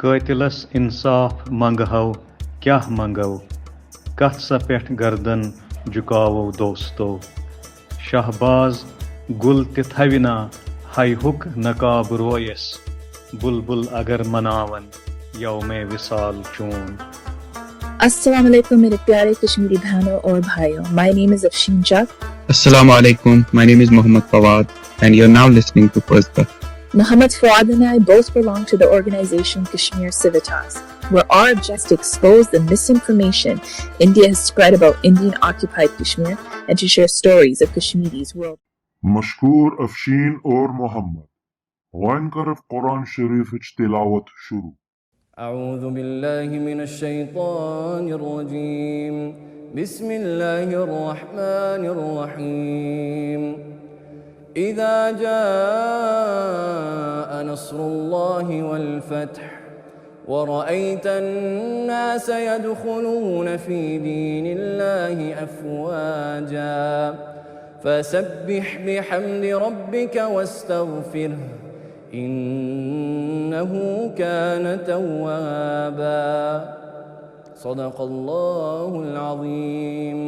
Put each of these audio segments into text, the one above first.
قٲتِلس اِنصاف منٛگہو کیٛاہ منٛگو کتھ سا پٮ۪ٹھ گردن جُکاوو دوستو شہباز گُل تہِ تھوِنا ہیہُک نقاب رویس بلبل اگر مناون یوم وصال چون. السلام علیکم میرے پیارے کشمیری بہنوں اور بھائیوں. My name is Afshin Chak. Assalamu alaikum. My name is Muhammad Fawad and you're now listening to PAEZ KATH. Muhammad Fawad and I both belong to the organization Kashmir Civitas, where our objective is to expose the misinformation India has spread about Indian-occupied Kashmir and to share stories of Kashmiris world. مشکور افشین اور محمد وان کرف قرآن شریف تلاوت شروع. اعوذ باللہ من الشیطان الرجیم بسم اللہ الرحمن الرحیم اذا جاء نصر اللہ والفتح ورأيت الناس يدخلون في دين الله أفواجا فسبح بحمد ربك واستغفره إنه كان توابا صدق الله العظيم.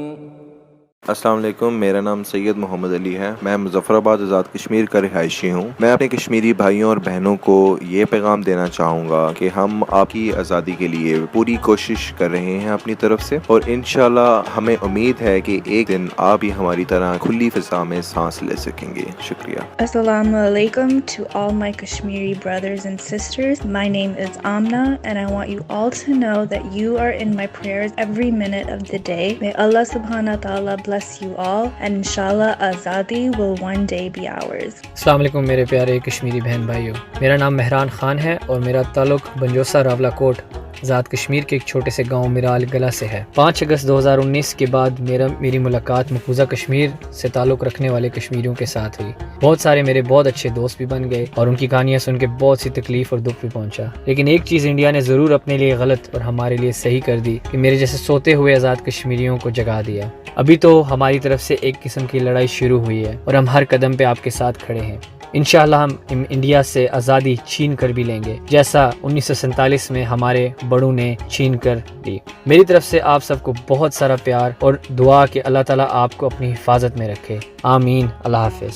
السلام علیکم. میرا نام سید محمد علی ہے. میں مظفر آباد آزاد کشمیر کا رہائشی ہوں. میں اپنے کشمیری بھائیوں اور بہنوں کو یہ پیغام دینا چاہوں گا کہ ہم آپ کی آزادی کے لیے پوری کوشش کر رہے ہیں اپنی طرف سے اور انشاءاللہ ہمیں امید ہے کہ ایک دن آپ بھی ہماری طرح کھلی فضا میں سانس لے سکیں گے. شکریہ. Assalamu alaikum to all my Kashmiri brothers and sisters. My name is Amna and I want you all to know that you are in my prayers every minute of the day. May Allah subhanahu wa ta'ala bless you all and inshallah azadi will one day be ours. السلام علیکم میرے پیارے کشمیری بہن بھائیوں. میرا نام مہران خان ہے اور میرا تعلق بنجوسا راولا کوٹ آزاد کشمیر کے ایک چھوٹے سے گاؤں میرال گلا سے ہے. 5 اگست 2019 کے بعد میری ملاقات مقبوضہ کشمیر سے تعلق رکھنے والے کشمیریوں کے ساتھ ہوئی. بہت سارے میرے بہت اچھے دوست بھی بن گئے اور ان کی کہانیاں سن کے بہت سی تکلیف اور دکھ بھی پہنچا. لیکن ایک چیز انڈیا نے ضرور اپنے لیے غلط اور ہمارے لیے صحیح کر دی کہ میرے جیسے سوتے ہوئے آزاد کشمیریوں کو جگا دیا. ابھی تو ہماری طرف سے ایک قسم کی لڑائی شروع ہوئی ہے اور ہم ہر قدم پہ آپ کے ساتھ کھڑے ہیں. انشاءاللہ ہم انڈیا سے آزادی چھین کر بھی لیں گے جیسا 1947 میں ہمارے بڑوں نے چھین کر لی. میری طرف سے آپ سب کو بہت سارا پیار اور دعا کہ اللہ تعالیٰ آپ کو اپنی حفاظت میں رکھے. آمین. اللہ حافظ.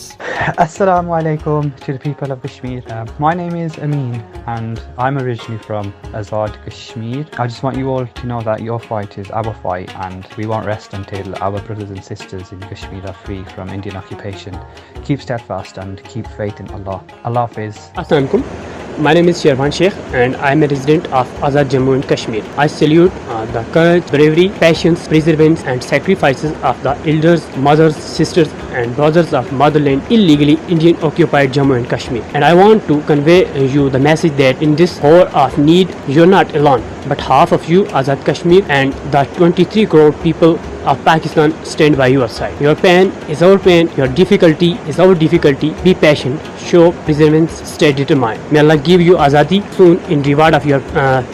Assalamu alaikum to the people of Kashmir. My name is Amin and I'm originally from Azad Kashmir. I just want you all to know that your fight is our fight and we won't rest until our brothers and sisters in Kashmir are free from Indian occupation. Keep steadfast and keep faith in Allah. Allah Hafiz. Assalamu alaikum. My name is Sherwan Sheikh and I am a resident of Azad Jammu and Kashmir. I salute the courage, bravery, passions, perseverance and sacrifices of the elders, mothers, sisters and brothers of motherland illegally Indian occupied Jammu and Kashmir. And I want to convey you the message that in this hour of need you're not alone, but half of you Azad Kashmir and the 23 crore people of Pakistan stand by your side. Your pain is our pain, your difficulty is our difficulty. Be patient, show perseverance, stay determined. May Allah give you azadi soon in reward of your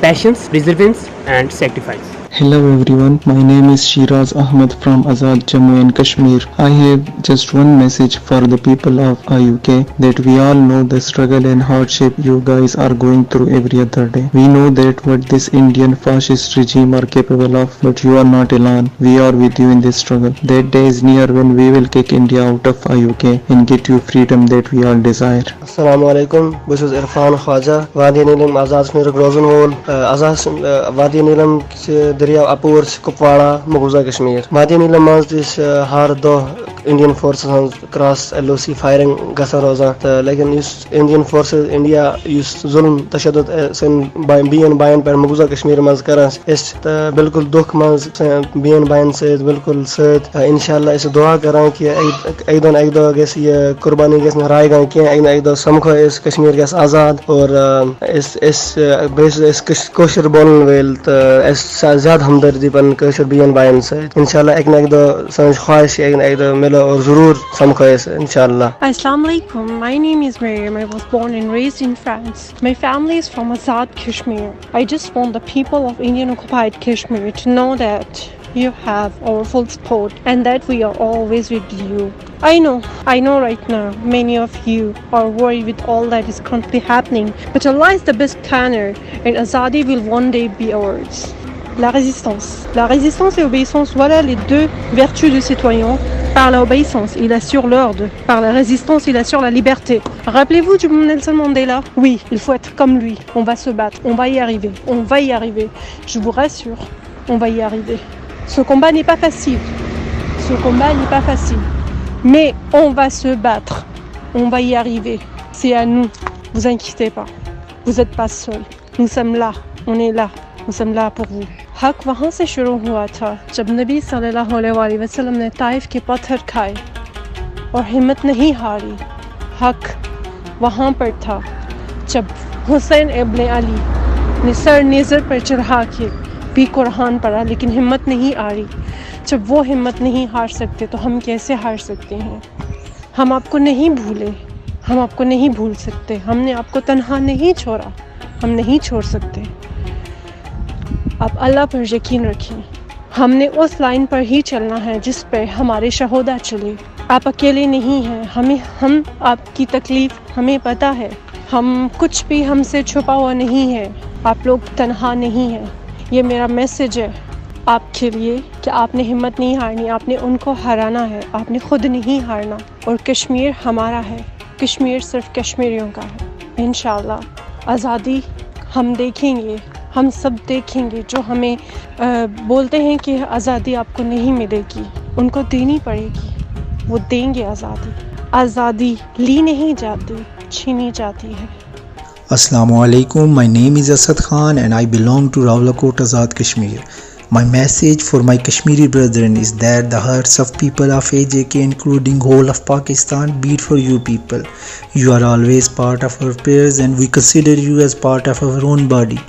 patience, perseverance and sacrifice. Hello everyone, my name is Shiraz Ahmed from Azad Jammu and Kashmir. I have just one message for the people of IUK that we all know the struggle and hardship you guys are going through every other day. We know that what this Indian fascist regime are capable of, but you are not alone. We are with you in this struggle. That day is near when we will kick India out of IUK and get you freedom that we all desire. Assalamu alaikum. This is Irfan Khwaja, Wadi Neelam Azad Kashmir Grozan Wall, Azad Wadi Neelam دریا اپور کپواڑہ مقبوضہ کشمیر. وادی نیلم مز ہر دہ Indian forces ہن cross LOC firing گژھان روزان تو لیکن اس انڈین فورسز انڈیا اس ظلم تشدد سن بین بائن پہ مقبوضہ کشمیر مز کران اس بالکل دکھ مز بین بائن سے بالکل ست انشاءاللہ اس دعا کران کہ ایک دہ گھس یہ قربانی گھس رائے گان کی ایک دہ سمکھو اس کشمیر گھس آزاد اور کوشر بولن ول تو زیادہ ہمدردی پن کوشر بین بائن سے انشاءاللہ ایک نہ ایک دہ سن خواہش ایک نہ ایک دہ ملو اور ضرور سمکھو اس انشاءاللہ. Assalamu alaikum. My name is Miriam. I was born and raised in France. My family is from Azad Kashmir. I just want the people of Indian occupied Kashmir to know that you have our full support and that we are always with you. I know right now many of you are worried with all that is currently happening, but Allah is the best planner and Azadi will one day be ours. La résistance. La résistance et l'obéissance, voilà les deux vertus du citoyen. Par l'obéissance, il assure l'ordre. Par la résistance, il assure la liberté. Rappelez-vous du Nelson Mandela? Oui, il faut être comme lui. On va se battre, on va y arriver. On va y arriver. Je vous rassure, on va y arriver. Ce combat n'est pas facile. Ce combat n'est pas facile. Mais on va se battre. On va y arriver. C'est à nous. Vous inquiétez pas. Vous n'êtes pas seuls. Nous sommes là. On est là. Nous sommes là pour vous. हक वहाँ से शुरू हुआ था जब नबी सल्लल्लाहु अलैहि वसल्लम ने ताइफ के पत्थर खाए और हिम्मत नहीं हारी। हक वहाँ पर था जब हुसैन इब्न अली ने सर नेज़र पर चढ़ा के भी कुरान पढ़ा लेकिन हिम्मत नहीं हारी। जब वो हिम्मत नहीं हार सकते तो हम कैसे हार सकते हैं? हम आपको नहीं भूले, हम आपको नहीं भूल सकते। हमने आपको तन्हा नहीं छोड़ा, हम नहीं छोड़ सकते। आप अल्लाह पर यकीन रखें। हमने उस लाइन पर ही चलना है जिस पर हमारे शहोदा चले। आप अकेले नहीं हैं। हम आपकी तकलीफ़ हमें पता है। हम कुछ भी हमसे छुपा हुआ नहीं है। आप लोग तन्हा नहीं हैं। ये मेरा मैसेज है आपके लिए कि आपने हिम्मत नहीं हारनी, आपने उनको हराना है, आपने खुद नहीं हारना। और कश्मीर हमारा है, कश्मीर सिर्फ कश्मीरियों का है। इंशाअल्लाह आज़ादी हम देखेंगे, हम सब देखेंगे। जो हमें बोलते हैं कि आज़ादी आपको नहीं मिलेगी, उनको देनी पड़ेगी। वो देंगे आज़ादी। आज़ादी ली नहीं जाती, छीनी जाती है। Assalamu alaikum. My name is Asad Khan and I belong to Rawalakot Azad Kashmir. My message for my Kashmiri brethren is that the hearts of people of AJK, including whole of Pakistan, beat for you people. You are always part of our prayers and we consider you as part of our own body.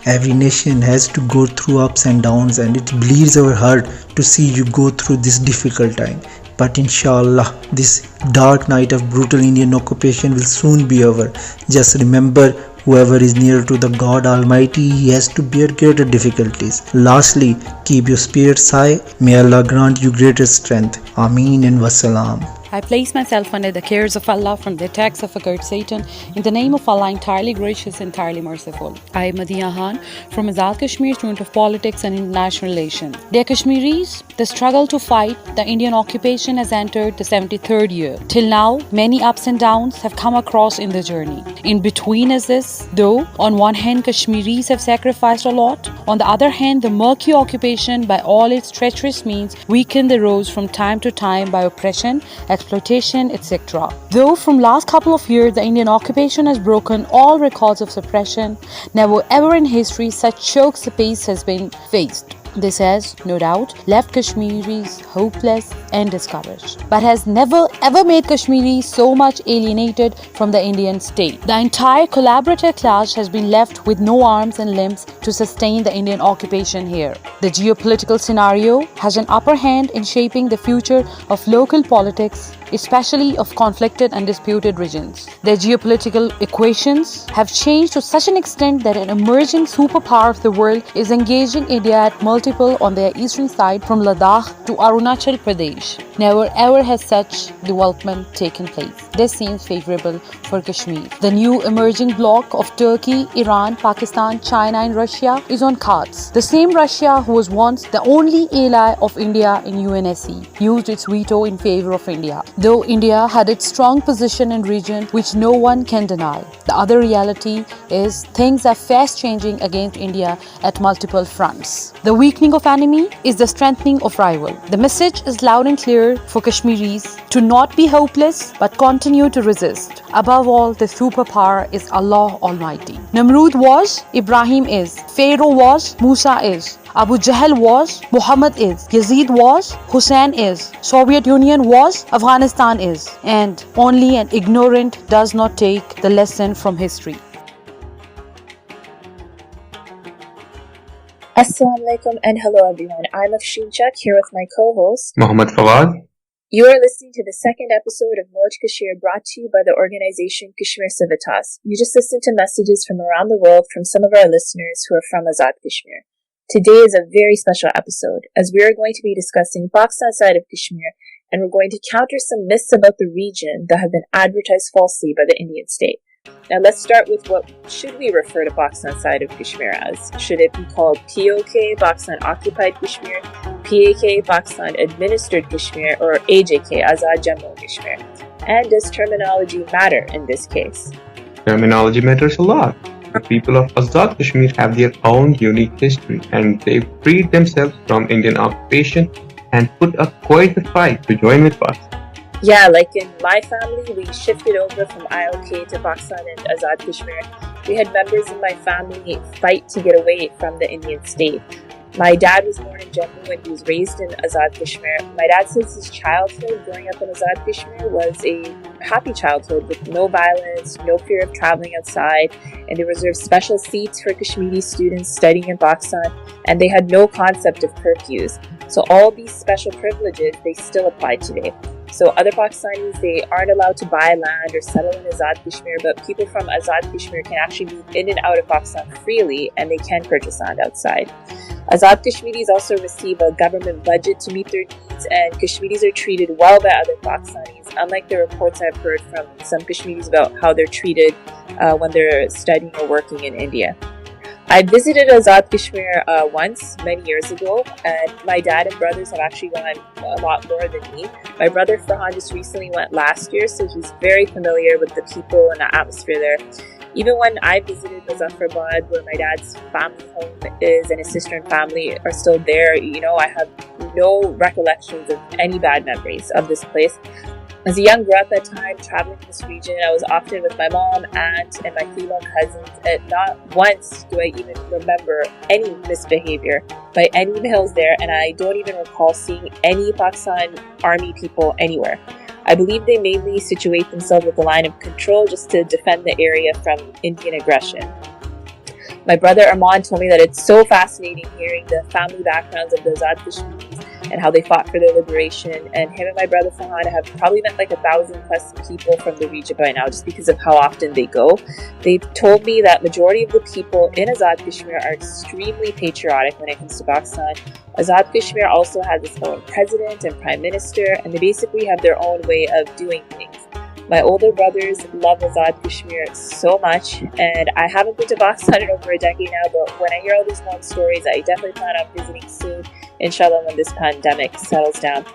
Every nation has to go through ups and downs and it bleeds our heart to see you go through this difficult time. But inshallah, this dark night of brutal Indian occupation will soon be over. Just remember, whoever is near to the God Almighty, he has to bear greater difficulties. Lastly, keep your spirits high. May Allah grant you greater strength. Ameen and wassalam. I place myself under the cares of Allah from the attacks of accursed Satan. In the name of Allah, entirely gracious, entirely merciful. I am Madiha Khan from Azad Kashmir, student of politics and international relations. Dear Kashmiris, the struggle to fight the Indian occupation has entered the 73rd year. Till now, many ups and downs have come across in the journey. In between is this, though, on one hand, Kashmiris have sacrificed a lot. On the other hand, the murky occupation, by all its treacherous means, weakened the roads from time to time by oppression, exploitation, etc. Though from last couple of years the Indian occupation has broken all records of suppression, never ever in history such chokes the pace has been faced. This has, no doubt, left Kashmiris hopeless and discouraged, but has never ever made Kashmiris so much alienated from the Indian state. The entire collaborative class has been left with no arms and limbs to sustain the Indian occupation here. The geopolitical scenario has an upper hand in shaping the future of local politics, especially of conflicted and disputed regions. The geopolitical equations have changed to such an extent that an emerging superpower of the world is engaging India at multiple on their eastern side from Ladakh to Arunachal Pradesh. Never ever has such development taken place. This seems favorable for Kashmir. The new emerging bloc of Turkey, Iran, Pakistan, China and Russia is on cards. The same Russia who was once the only ally of India in UNSC used its veto in favor of India. Though India had its strong position in region which no one can deny. The other reality is things are fast changing against India at multiple fronts. The weakening of enemy is the strengthening of rival. The message is loud and clear for Kashmiris to not be hopeless but continue to resist. Above all, the superpower is Allah Almighty. Namrud was, Ibrahim is. Pharaoh was, Musa is. Abu Jahl was, Muhammad is. Yazid was, Hussein is. Soviet Union was, Afghanistan is. And only an ignorant does not take the lesson from history. Assalamu alaikum and hello everyone. I'm Afshin Chak here with my co-host Muhammad Fawad. You are listening to the second episode of Moj Kashmir brought to you by the organization Kashmir Civitas. You just listened to messages from around the world from some of our listeners who are from Azad Kashmir. Today is a very special episode as we are going to be discussing Pakistan's side of Kashmir and we're going to counter some myths about the region that have been advertised falsely by the Indian state. Now let's start with what should we refer to Pakistan side of Kashmir as? Should it be called POK, Pakistan Occupied Kashmir, PAK, Pakistan Administered Kashmir, or AJK, Azad Jammu and Kashmir? And does terminology matter in this case? Terminology matters a lot. The people of Azad Kashmir have their own unique history, and they freed themselves from Indian occupation and put up quite a fight to join with Pakistan. Yeah, like in my family, we shifted over from IOK to Pakistan and Azad Kashmir. We had members in my family fight to get away from the Indian state. My dad was born in Jammu and he was raised in Azad Kashmir. My dad says his childhood growing up in Azad Kashmir was a happy childhood with no violence, no fear of traveling outside, and they reserved special seats for Kashmiri students studying in Pakistan, and they had no concept of curfews. So all these special privileges, they still apply today. So other Pakistanis, they aren't allowed to buy land or settle in Azad Kashmir, but people from Azad Kashmir can actually move in and out of Pakistan freely, and they can purchase land outside. Azad Kashmiris also receive a government budget to meet their needs, and Kashmiris are treated well by other Pakistanis, unlike the reports I've heard from some Kashmiris about how they're treated when they're studying or working in India. I visited Azad Kashmir once, many years ago, and my dad and brothers have actually gone a lot more than me. My brother Farhan just recently went last year, so he's very familiar with the people and the atmosphere there. Even when I visited Muzaffarabad, where my dad's family home is and his sister and family are still there, I have no recollections of any bad memories of this place. As a young girl at that time, traveling in this region, I was often with my mom, aunt, and my female cousins, and not once do I even remember any misbehavior by any males there, and I don't even recall seeing any Pakistan army people anywhere. I believe they mainly situate themselves with a line of control just to defend the area from Indian aggression. My brother Arman told me that it's so fascinating hearing the family backgrounds of the Azad Kashmiris and how they fought for their liberation. And him and my brother Farhan have probably met like 1,000+ people from the region by now, just because of how often they go. They've told me that majority of the people in Azad Kashmir are extremely patriotic when it comes to Pakistan. Azad Kashmir also has its own president and prime minister, and they basically have their own way of doing things. My older brothers love Azad Kashmir so much, and I haven't been to Pakistan in over a decade now, but when I hear all these long stories, I definitely plan on visiting soon, inshallah, when this pandemic settles down.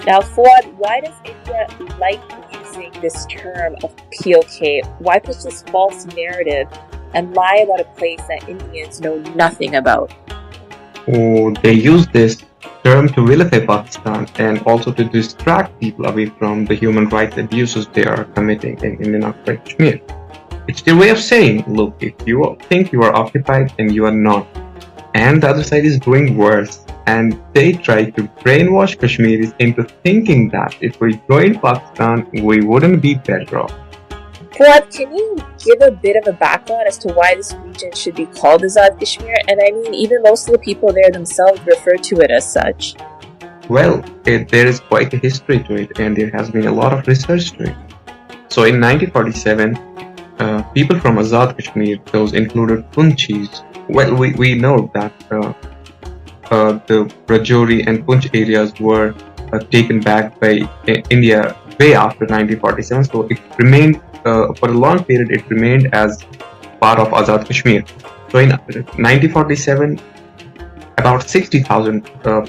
Now, Fuad, why does India like using this term of POK? Why push this false narrative and lie about a place that Indians know nothing about? Oh, they use this term to vilify Pakistan and also to distract people away from the human rights abuses they are committing in Indian occupied Kashmir. It's their way of saying, look, if you think you are occupied and you are not, and the other side is doing worse, and they try to brainwash Kashmiris into thinking that if we join Pakistan, we wouldn't be better off. Fuad, can you give a bit of a background as to why this region should be called Azad Kashmir? And I mean, even most of the people there themselves refer to it as such. Well, there is quite a history to it, and there has been a lot of research to it. So in 1947, people from Azad Kashmir, those included Punchis, well, we know that the Rajouri and Punch areas were taken back by India way after 1947, so it remained for a long period, it remained as part of Azad Kashmir. So in 1947, about 60,000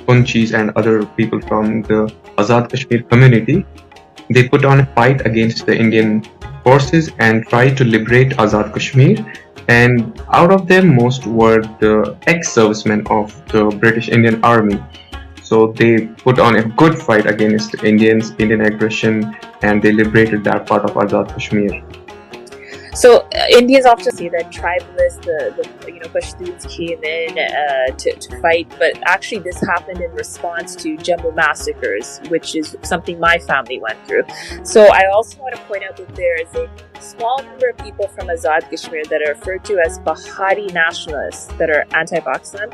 Punchis and other people from the Azad Kashmir community, they put on a fight against the Indian forces and tried to liberate Azad Kashmir. And out of them, most were the ex-servicemen of the British Indian Army. So they put on a good fight against the Indian aggression, and they liberated that part of Azad Kashmir. So Indians often say that tribalists, the Pashtuns came in to fight, but actually this happened in response to Jammu massacres, which is something my family went through. So I also want to point out that there is a small number of people from Azad Kashmir that are referred to as Bahari nationalists that are anti-Pakistan.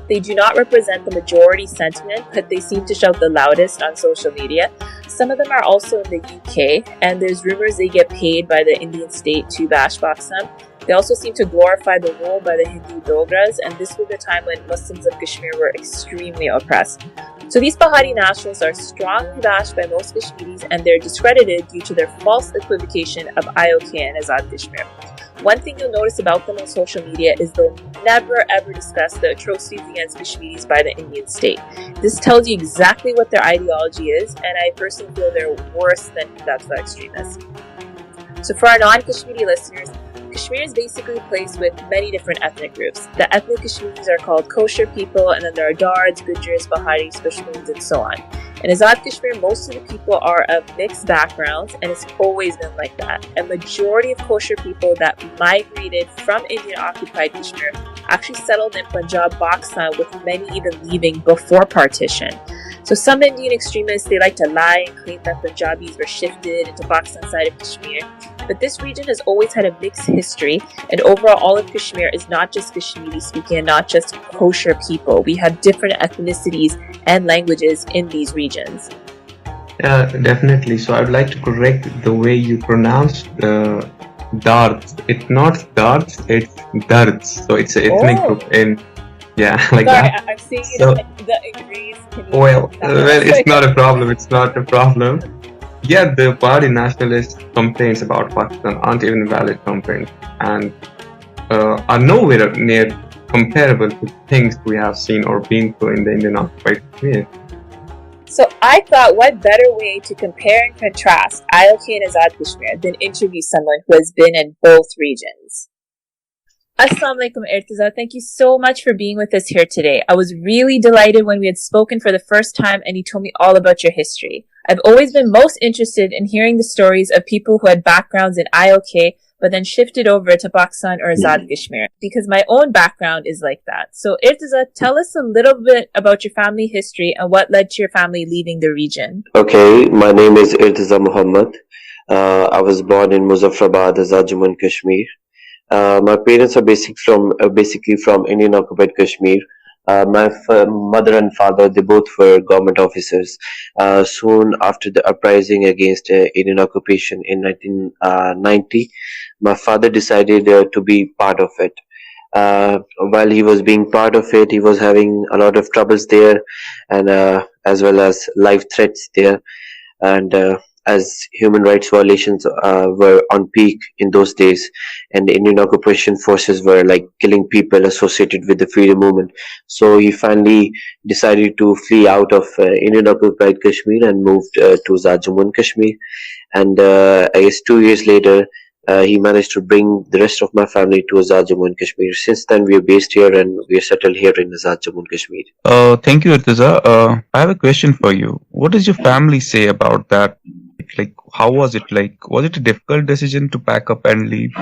They do not represent the majority sentiment, but they seem to shout the loudest on social media. Some of them are also in the UK, and there's rumors they get paid by the Indian state to bash Pakistan. They also seem to glorify the rule by the Hindu Dogras, and this was a time when Muslims of Kashmir were extremely oppressed. So these Pahari nationalists are strongly bashed by most Kashmiris, and they're discredited due to their false equivocation of IOK and Azad Kashmir. One thing you'll notice about them on social media is they'll never ever discuss the atrocities against Kashmiris by the Indian state. This tells you exactly what their ideology is, and I personally feel they're worse than Hindutva extremists. So for our non-Kashmiri listeners, Kashmir is basically a place with many different ethnic groups. The ethnic Kashmiris are called kosher people, and then there are Dards, Gujars, Baharis, Pashtuns, and so on. In Azad Kashmir, most of the people are of mixed backgrounds, and it's always been like that. A majority of kosher people that migrated from Indian-occupied Kashmir actually settled in Punjab, Pakistan, with many even leaving before partition. So some Indian extremists, they like to lie and claim that Punjabis were shifted into Pakistan side of Kashmir. But this region has always had a mixed history, and overall all of Kashmir is not just Kashmiri speaking and not just kosher people. We have different ethnicities and languages in these regions. Yeah, definitely. So I'd like to correct the way you pronounce Dards. It's not Dards, it's Dards. So it's an ethnic group in, like Sorry, that. I'm seeing it So, the agrees. well, it's not a problem. It's not a problem. Yeah, the party nationalist complaints about Pakistan aren't even valid complaints and are nowhere near comparable to things we have seen or been through in the Indian occupied Kashmir. So I thought, what better way to compare and contrast IOK and Azad Kashmir than interview someone who has been in both regions. Assalamu alaikum, Irtiza. Thank you so much for being with us here today. I was really delighted when we had spoken for the first time and you told me all about your history. I've always been most interested in hearing the stories of people who had backgrounds in IOK but then shifted over to Pakistan or Azad Kashmir, because my own background is like that. So Irtiza, tell us a little bit about your family history and what led to your family leaving the region. Okay, my name is Irtiza Muhammad. I was born in Muzaffarabad, Azad Jammu and Kashmir. My parents are basically from Indian occupied Kashmir. My mother and father, they both were government officers. Soon after the uprising against Indian occupation in 1990, my father decided to be part of it. While he was being part of it, he was having a lot of troubles there, and as well as life threats there. And as human rights violations were on peak in those days, and the Indian occupation forces were like killing people associated with the freedom movement. So he finally decided to flee out of Indian occupied Kashmir and moved to Azad Jammu and Kashmir. And I guess 2 years later, he managed to bring the rest of my family to Azad Jammu and Kashmir. Since then, we are based here and we are settled here in Azad Jammu and Kashmir. Thank you, Irtiza. I have a question for you. What does your family say about that? Like, how was it like? Was it a difficult decision to pack up and leave?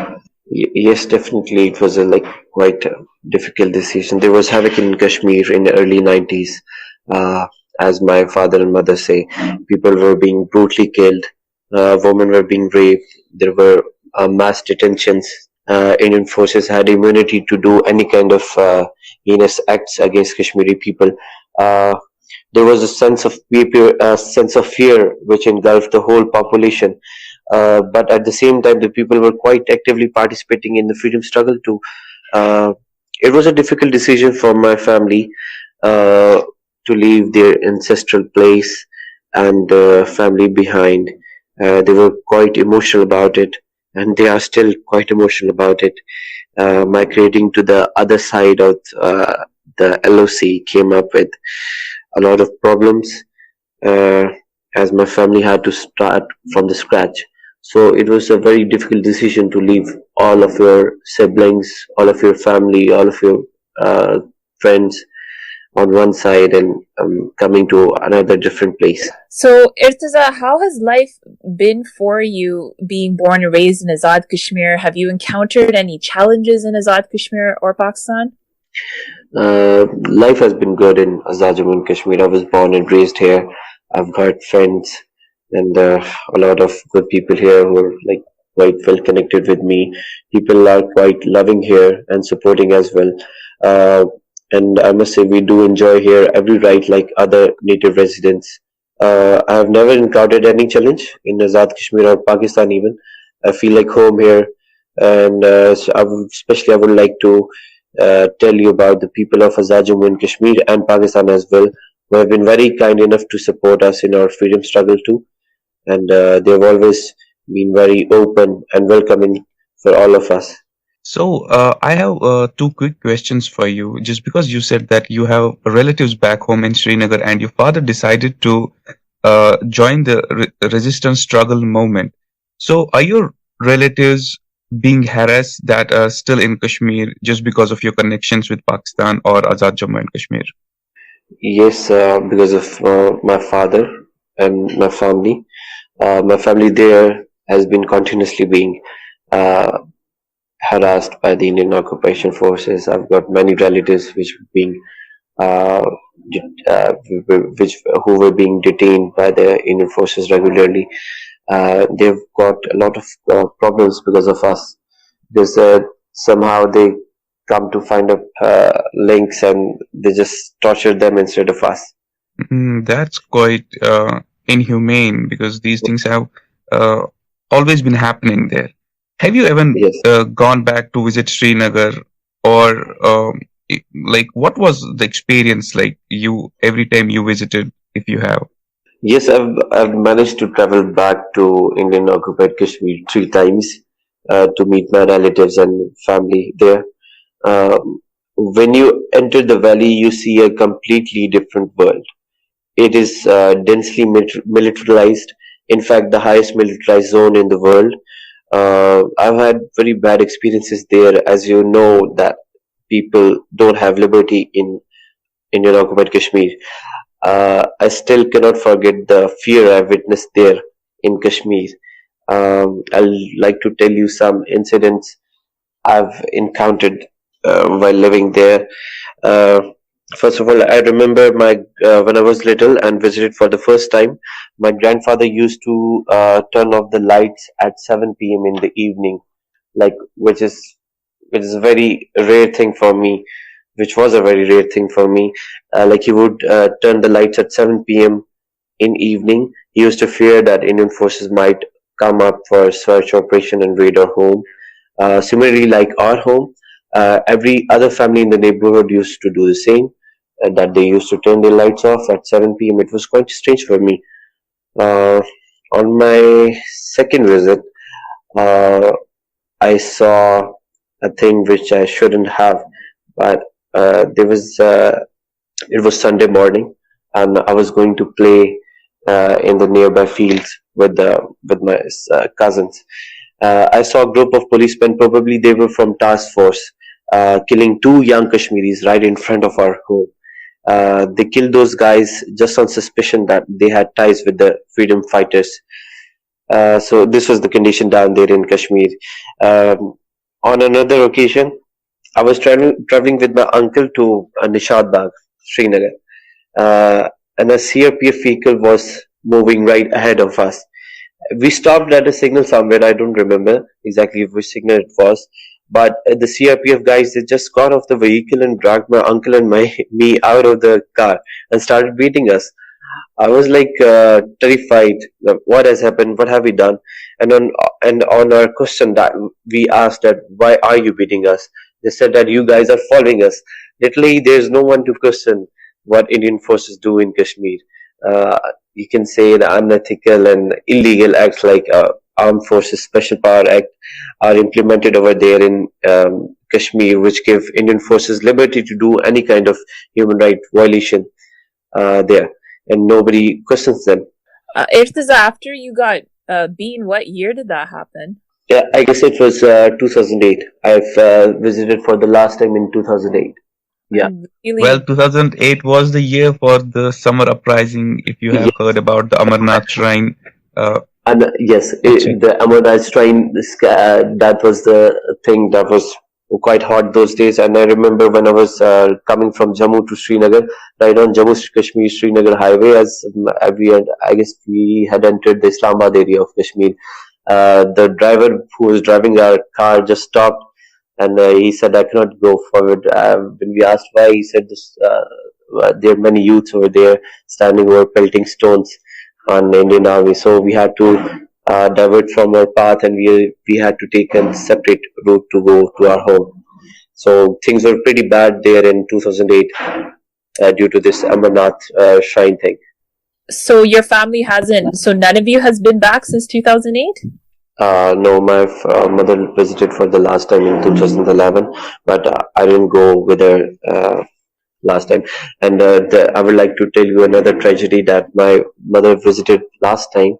Yes, definitely. It was a quite difficult decision. There was havoc in Kashmir in the early 90s. As my father and mother say, people were being brutally killed. Women were being raped. There were mass detentions. Indian forces had immunity to do any kind of heinous acts against Kashmiri people. There was a sense of fear which engulfed the whole population. But at the same time, the people were quite actively participating in the freedom struggle too. It was a difficult decision for my family to leave their ancestral place and family behind. They were quite emotional about it, and they are still quite emotional about it. Migrating to the other side of the LOC came up with a lot of problems, as my family had to start from the scratch. So it was a very difficult decision to leave all of your siblings, all of your family, all of your friends on one side and coming to another different place. So Irtiza, how has life been for you being born and raised in Azad Kashmir? Have you encountered any challenges in Azad Kashmir or Pakistan? Life has been good in Azad Jammu and Kashmir. I was born and raised here. I've got friends and a lot of good people here who are quite well connected with me. People are quite loving here and supporting as well. And I must say we do enjoy here every right like other native residents. I have never encountered any challenge in Azad Kashmir or Pakistan even. I feel like home here, and I would like to tell you about the people of Azad Jammu and Kashmir and Pakistan as well, who have been very kind enough to support us in our freedom struggle too. And they've always been very open and welcoming for all of us. So, I have two quick questions for you. Just because you said that you have relatives back home in Srinagar and your father decided to join the resistance struggle movement. So, are your relatives being harassed that are still in Kashmir just because of your connections with Pakistan or Azad Jammu and Kashmir? Yes, because of my father and my family. My family there has been continuously being uh, harassed by the Indian occupation forces. I've got many relatives which were being uh, which who were being detained by the Indian forces regularly. They've got a lot of problems because of us. Because somehow they come to find up links and they just torture them instead of us. That's quite inhumane because these things have always been happening there. Have you ever gone back to visit Srinagar, or like what was the experience like you every time you visited, if you have? Yes, I've managed to travel back to Indian occupied Kashmir 3 times to meet my relatives and family there. When you enter the valley, you see a completely different world. It is densely militarized. In fact, the highest militarized zone in the world. I've had very bad experiences there, as you know that people don't have liberty in Indian occupied Kashmir. I still cannot forget the fear I witnessed there in Kashmir. I'll like to tell you some incidents I've encountered while living there. Uh, First of all, I remember my when I was little and visited for the first time. My grandfather used to turn off the lights at 7 p.m. in the evening, like which is a very rare thing for me. Which was a very rare thing for me. Like he would turn the lights at 7 p.m. in evening. He used to fear that Indian forces might come up for a search operation and raid our home. Similarly, like our home, every other family in the neighborhood used to do the same. That they used to turn their lights off at 7 p.m. It was quite strange for me. Uh, on my second visit, uh, I saw a thing which I shouldn't have, but there was it was Sunday morning, and I was going to play in the nearby fields with my cousins. I saw a group of policemen, probably they were from task force, killing two young Kashmiris right in front of our home. They killed those guys just on suspicion that they had ties with the freedom fighters. So this was the condition down there in Kashmir. On another occasion, I was traveling with my uncle to Nishad Bagh, Srinagar, and a CRPF vehicle was moving right ahead of us. We stopped at a signal somewhere. I don't remember exactly which signal it was, but the CRPF guys, they just got off the vehicle and dragged my uncle and me out of the car and started beating us. I was like terrified. What has happened? What have we done? And on our question that we asked that why are you beating us? They said that you guys are following us. Literally, there's no one to question what Indian forces do in Kashmir. You can say the unethical and illegal acts like Armed Forces Special Power Act are implemented over there in Kashmir, which give Indian forces liberty to do any kind of human right violation there, and nobody questions them. Irtaza, after you got beaten, what year did that happen? Yeah, I guess it was 2008. I've visited for the last time in 2008. Yeah. Well, 2008 was the year for the summer uprising. If you have heard about the Amarnath Shrine. And yes, the Amarnath Shrine, that was the thing that was quite hot those days. And I remember when I was coming from Jammu to Srinagar, right on Jammu Kashmir Srinagar highway, as I guess we had entered the Islamabad area of Kashmir. The driver who was driving our car just stopped, and he said, "I cannot go forward." When we asked why, he said, "There are many youths over there standing over pelting stones on the Indian Army." So we had to divert from our path, and we had to take a separate route to go to our home. So things were pretty bad there in 2008. due to this Amarnath shrine thing. So your family hasn't, so none of you has been back since 2008? No, my mother visited for the last time in 2011, but I didn't go with her last time. And I would like to tell you another tragedy that my mother visited last time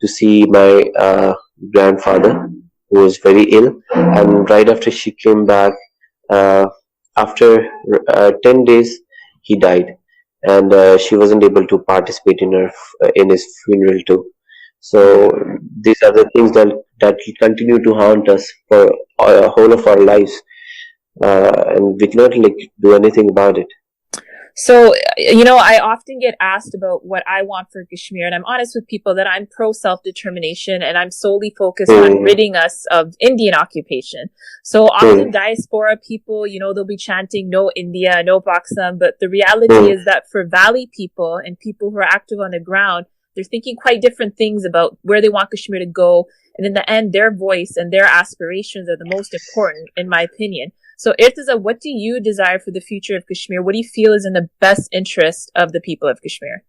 to see my grandfather, who was very ill, and right after she came back, after 10 days, he died, and she wasn't able to participate in his funeral too. So these are the things that continue to haunt us for a whole of our lives, and we cannot do anything about it. So, I often get asked about what I want for Kashmir, and I'm honest with people that I'm pro self-determination and I'm solely focused on ridding us of Indian occupation. So often diaspora people, they'll be chanting no India, no Pakistan, but the reality is that for Valley people and people who are active on the ground, they're thinking quite different things about where they want Kashmir to go. And in the end, their voice and their aspirations are the most important, in my opinion. So, Irtaza, what do you desire for the future of Kashmir? What do you feel is in the best interest of the people of Kashmir?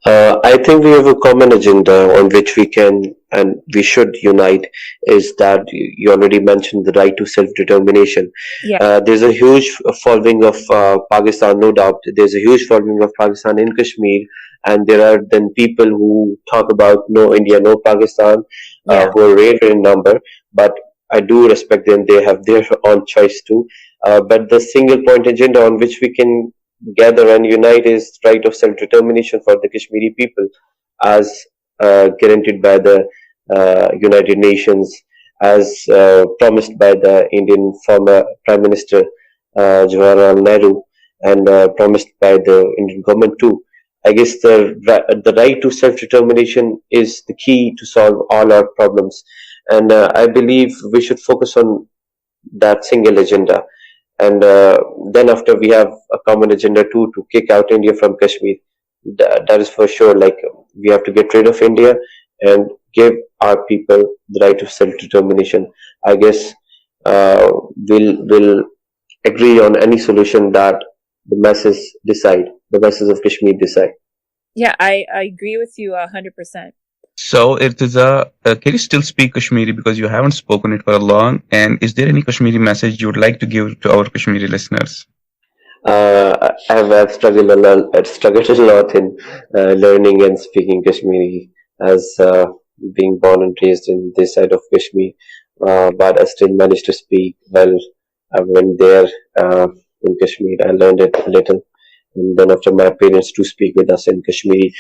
I think we have a common agenda on which we can and we should unite, is that you already mentioned the right to self-determination. Yeah. There's a huge following of Pakistan, no doubt. There's a huge following of Pakistan in Kashmir, and there are then people who talk about no India, no Pakistan, who are rare in number, but I do respect them. They have their own choice too. But the single point agenda on which we can gather and unite is right of self-determination for the Kashmiri people, as guaranteed by the United Nations, as promised by the Indian former Prime Minister Jawaharlal Nehru, and promised by the Indian government too. I guess the right to self-determination is the key to solve all our problems. And I believe we should focus on that single agenda. And then after we have a common agenda too, to kick out India from Kashmir. That is for sure. We have to get rid of India and give our people the right of self-determination. I guess we'll agree on any solution that the masses decide, the masses of Kashmir decide. Yeah, I agree with you 100%. So, Irtaza, can you still speak Kashmiri, because you haven't spoken it for a long? And is there any Kashmiri message you would like to give to our Kashmiri listeners? I've struggled a lot in learning and speaking Kashmiri, as being born and raised in this side of Kashmir. But I still managed to speak well. I went there in Kashmir. I learned it a little, and then after my parents to speak with us in Kashmiri.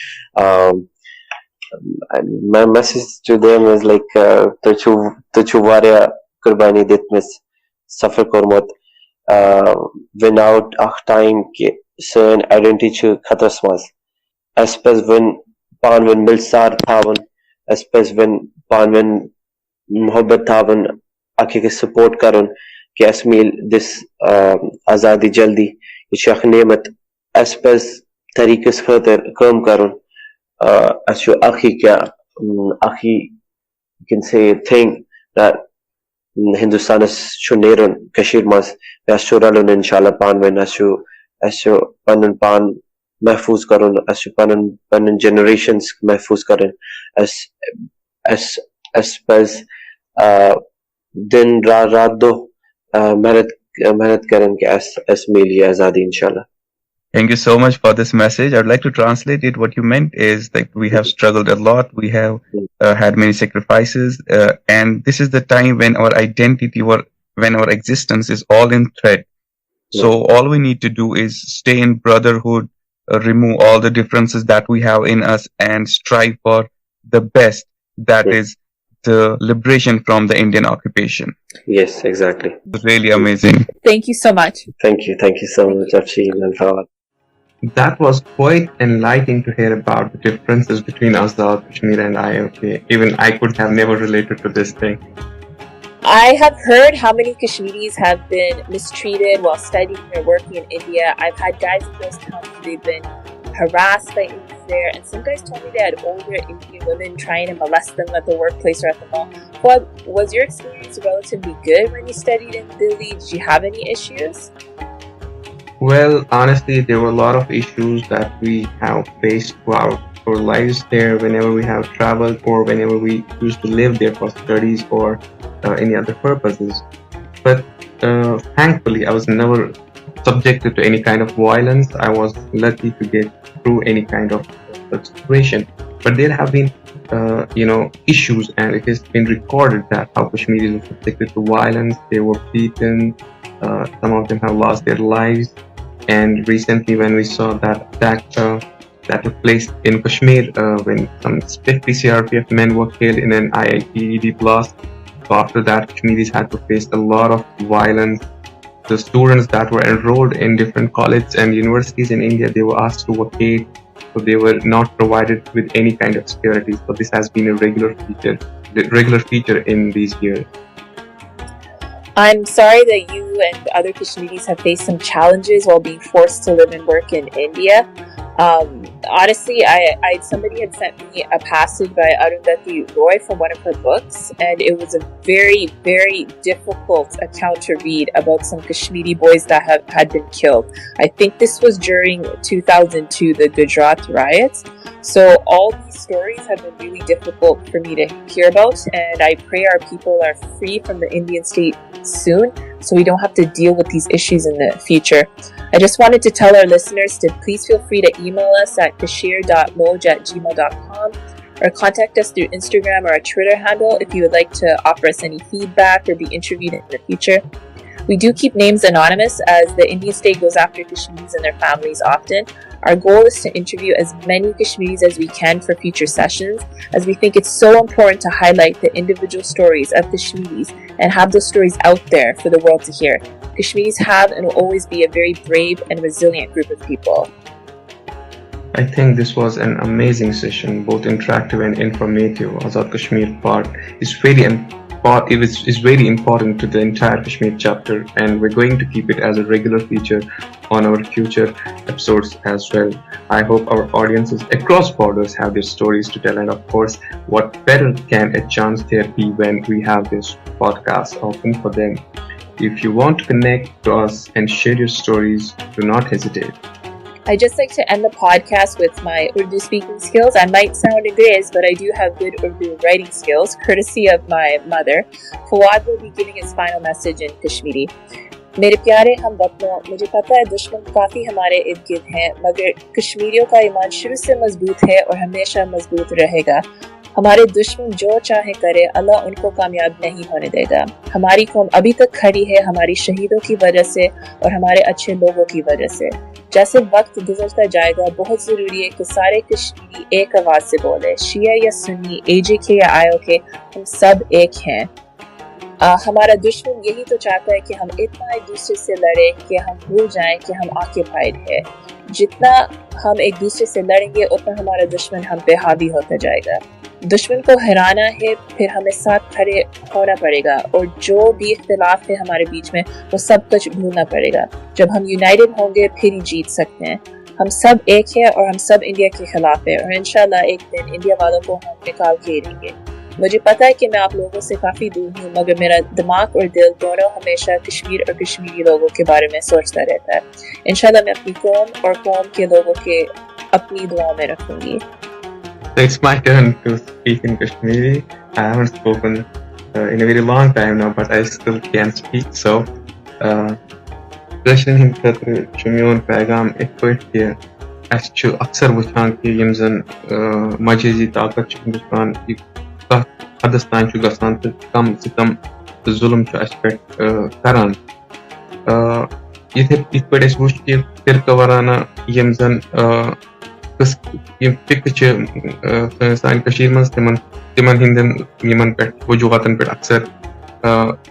My message to them is tuchu varia qurbani ditmis suffer kormot without time ke certain identity khatras mas especially when panwen milsar thavan especially when panwen mohabbat thavan akhi ke support karan ke asmil this azadi jaldi shakh nemat especially tariqas khatir kam karan as your akhi you can say a thing that Hindustan is shuneron Kashmir mas assuralun inshallah pan when ashu panan pan mahfuz karon ashu panan generations mahfuz karon as din raat do mehnat karan ke as mili azadi inshallah. Thank you so much for this message. I'd like to translate it. What you meant is we have struggled a lot. We have had many sacrifices. And this is the time when our identity when our existence is all in threat. So all we need to do is stay in brotherhood, remove all the differences that we have in us, and strive for the best. That is the liberation from the Indian occupation. Yes, exactly. It was really amazing. Thank you so much. Thank you so much, Afshin and Fawad. That was quite enlightening to hear about the differences between Azad Kashmir and IOK. Even I could have never related to this thing. I have heard how many Kashmiris have been mistreated while studying or working in India. I've had guys and girls tell me they've been harassed by Indians there, and some guys told me they had older Indian women trying to molest them at the workplace or at the mall. Well, was your experience relatively good when you studied in Delhi? Did you have any issues? Well, honestly, there were a lot of issues that we have faced throughout our lives there whenever we have traveled or whenever we used to live there for studies or any other purposes. But thankfully, I was never subjected to any kind of violence. I was lucky to get through any kind of situation. But there have been, issues, and it has been recorded that how Kashmiris were subjected to violence. They were beaten. Some of them have lost their lives. And recently, when we saw that attack that took place in Kashmir, when some 50 CRPF men were killed in an IIT blast, so after that, Kashmiris had to face a lot of violence. The students that were enrolled in different colleges and universities in India, they were asked to vacate, so they were not provided with any kind of security. So this has been a regular feature in these years. I'm sorry that you and other Kashmiris have faced some challenges while being forced to live and work in India. Honestly, somebody had sent me a passage by Arundhati Roy from one of her books, and it was a very, very difficult account to read about some Kashmiri boys that had been killed. I think this was during 2002, the Gujarat riots. So all these stories have been really difficult for me to hear about, and I pray our people are free from the Indian state soon, so we don't have to deal with these issues in the future. I just wanted to tell our listeners to please feel free to email us at kashir.moj@gmail.com or contact us through Instagram or our Twitter handle if you would like to offer us any feedback or be interviewed in the future. We do keep names anonymous as the Indian state goes after Kashmiris and their families often. Our goal is to interview as many Kashmiris as we can for future sessions, as we think it's so important to highlight the individual stories of Kashmiris and have those stories out there for the world to hear. Kashmiris have and will always be a very brave and resilient group of people. I think this was an amazing session, both interactive and informative. Azad Kashmir part is very important to the entire Kashmir chapter, and we're going to keep it as a regular feature on our future episodes as well. I hope our audiences across borders have their stories to tell, and of course, what better can a chance there be when we have this podcast open for them. If you want to connect to us and share your stories, do not hesitate. I just like to end the podcast with my Urdu speaking skills. I might sound English, but I do have good Urdu writing skills, courtesy of my mother. Fawad will be giving his final message in Kashmiri. मेरे प्यारे हम वतनों, मुझे पता है दुश्मन काफ़ी हमारे इर्द गिर्द हैं, मगर कश्मीरियों का ईमान शुरू से मजबूत है और हमेशा मजबूत रहेगा। हमारे दुश्मन जो चाहे करे, अल्लाह उनको कामयाब नहीं होने देगा। हमारी कौम अभी तक खड़ी है हमारी शहीदों की वजह से और हमारे अच्छे लोगों की वजह से। जैसे वक्त गुजरता जाएगा, बहुत ज़रूरी है कि सारे कश्मीरी एक आवाज़ से बोले, शिया या सुन्नी, AJK या IOK, हम सब एक हैं। हमारा दुश्मन यही तो चाहता है कि हम इतना एक दूसरे से लड़े कि हम भूल जाएं कि हम ऑक्यूपाइड है। जितना हम एक दूसरे से लड़ेंगे, उतना हमारा दुश्मन हम पे हावी होता जाएगा। दुश्मन को हराना है, फिर हमें साथ खड़े होना पड़ेगा और जो भी इख्तिलाफ है हमारे बीच में, वो सब कुछ भूलना पड़ेगा। जब हम यूनाइटेड होंगे, फिर ही जीत सकते हैं। हम सब एक हैं और हम सब इंडिया के खिलाफ हैं और इंशाल्लाह एक दिन इंडिया वालों को हम निकाल के रहेंगे। मुझे पता है कि मैं आप लोगों से काफ़ी दूर हूँ, मगर मेरा दिमाग और दिल दोनों हमेशा कश्मीर और कश्मीरी लोगों के बारे में सोचता रहता है। इंशाल्लाह मैं अपनी कौम और कौम के लोगों के अपनी दुआओं में रखूँगी। It's my turn to speak in Kashmiri. I haven't spoken in a very long time now, but I still can speak. So, Kashmir hind khatra chumyon paygam ek pait ke aschu aksar wuchan ke yim zan majezi taqat chu Hindustan Hindustan chu gasan kam se kam zulm chu aspect karan yith pait es wuch ke tirkawarana yim zan Yama pick च सान कशीर मंस तिमन Hindon Yemen पे वजूहातन पे अक्सर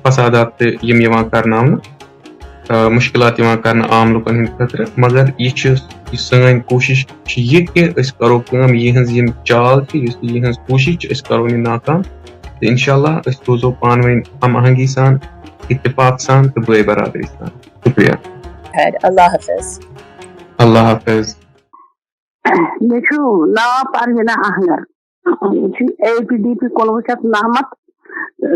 फसादात ते यम यवा करना मुश्किलात यवा करना आम लोगन हिंद खतर मगर ये सान कोशिश ये कि अस करो काम यहंज यम चाल छ यहंज कोशिश अस करो नि नाकाम इंशाल्लाह अस रोजो पानवेन हम आहंगी सान इत्तेफाक सान तो बे बराबरी सान शुक्रिया अल्लाह हाफिज अल्लाह हाफिज Nechu na Parvina Ahmer. APDP Kolvachat Namat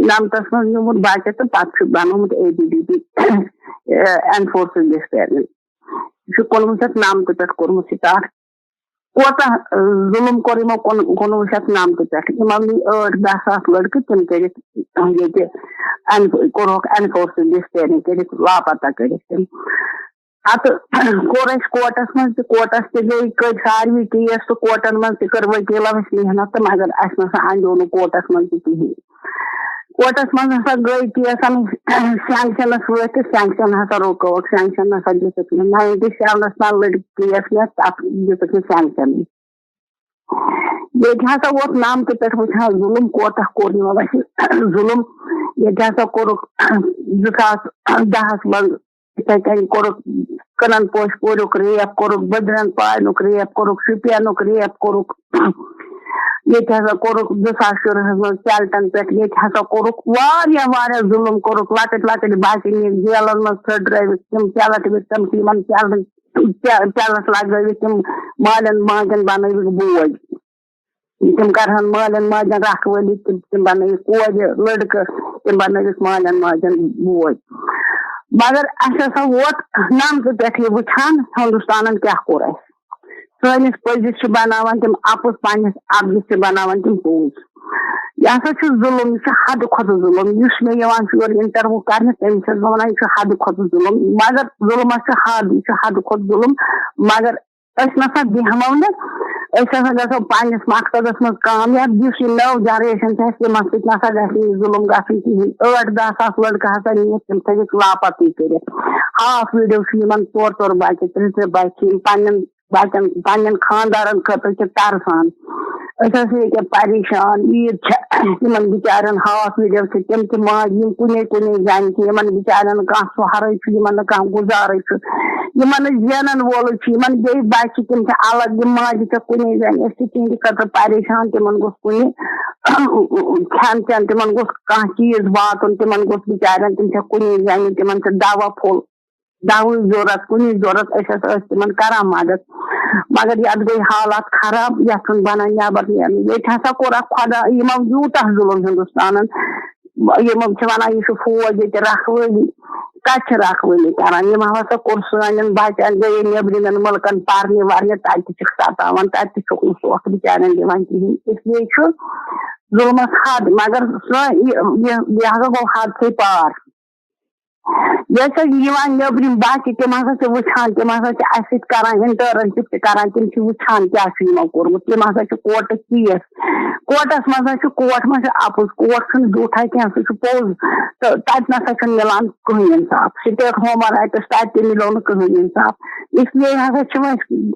Nam Tasman Yumur Bachet Patsu Banum APDP enforcing this term. یہ 1990 پہ کورمت سٹارٹ کوتہ ظلم کور یمو 1990 پہ یمو نی 8-10 ساس لڑکے تم کرت یہ کورک انفورس ڈسپیئرنگ کرت لاپتہ کرت تم ات کور اس کوٹس من کوٹس تہ گئی کڑ ساروی کیس تو کوٹن من تہ کر وکیلن محنت تو مگر اس نسا اندیو نہ کوٹس من تہ کہین کوٹس من ہسا گئی کیسن سینکشنس ورتھ سینکشن ہسا رکوک سینکشن ہسا دتک 97 تام لڑ کیس میں تب دتک سینکشن یہ ہسا ووت نام تہ پہ وچھان ظلم کوتہ کور ظلم یہ ہسا کورک 2010 من کورک کنن پوش پورک ریپ کورک بدرن پالنک ریپ کورک شپینک ریپ کورک یہ ہسا کورک 2010 من کیلٹن پہ یہ ہسا کورک واریاہ ظلم کورک لکٹ لکٹ بچہ جیلن من تھرڈ تم پیلٹ تم تمن پیلس لگوت تم مالن ماجن بنوک بوج تم کرہن مالن ماجن رکھ ولی تم بنوک کورِ لڑکہ تم بنوک مالن ماجن بوج مگر اس ہسا ووت 90 پہ یہ وچھان ہندوستان کیا کور سنس پزس بناوان تم اپز پنس ابزس بناوان تم پوز یہ ہسا ظلم یہ حد کھت ظلم اس میں یور انٹرویو کرنے تمس ونان یہ حد کھت ظلم مگر ظلمس حد یہ حد کھت ظلم مگر اس نسا بیہمو نا اس ہسا گژھو پنس مقصدس من کامیاب اس نو جنریشن تم ست نسا گژھِ ظلم گژھن کہین 8-10 ساس لڑکہ ہسا نیت تم تھک لاپتی کرت ہاف ویڈیو ژور بچہ 3 بچہ پنن بچن پنن خاندارن خاطر ترسان اس ہسا پریشان عید تم بچارن ہاف ویڈیو تم تہ ماج کنے زن تمن بچارن کھانا سہارے کھانا گزارے زینن وول بی بچہ تم الگ ماج کنے زن اس تہند خاطر پریشان تمن گوس کن کھین چین تمن گوس کھانا چیز واتن تمن گوس بچارن تم کنے زن تمن دوا پھول دوا ضرورت کن ضرورت تمن کران مدد مگر یہ گئی حالات خراب یتن بنان نیبر نیرن یہ ہسا کور خدا یمو یوتہ ظلم ہندوستان یمو ونان یہ فوج یہ رکھولی کت رکھولی کران یم ہسا کور سان بچن گئی نیبرمن ملکن پرنہ ورنہ تتہ ستاوان تتہ چھک سوکھ بچارن دِوان کہین اس لیے ظلمس حد مگر یہ ہسا گو حد سے پار جیسے نیبرم باقی تم ہسا وچھان تم ہسا اس کران انٹرنشپ کران تم وچھان کیا کورمت تم ہسا کوٹ کیس کوٹس مز کوٹ مز اپز کوٹ جھوٹا کی سہ پوز تو تت نسا ملان کہین انصاف سٹیٹ ہومن ایکٹس تت ملو نا کہین انصاف اس لیے ہسا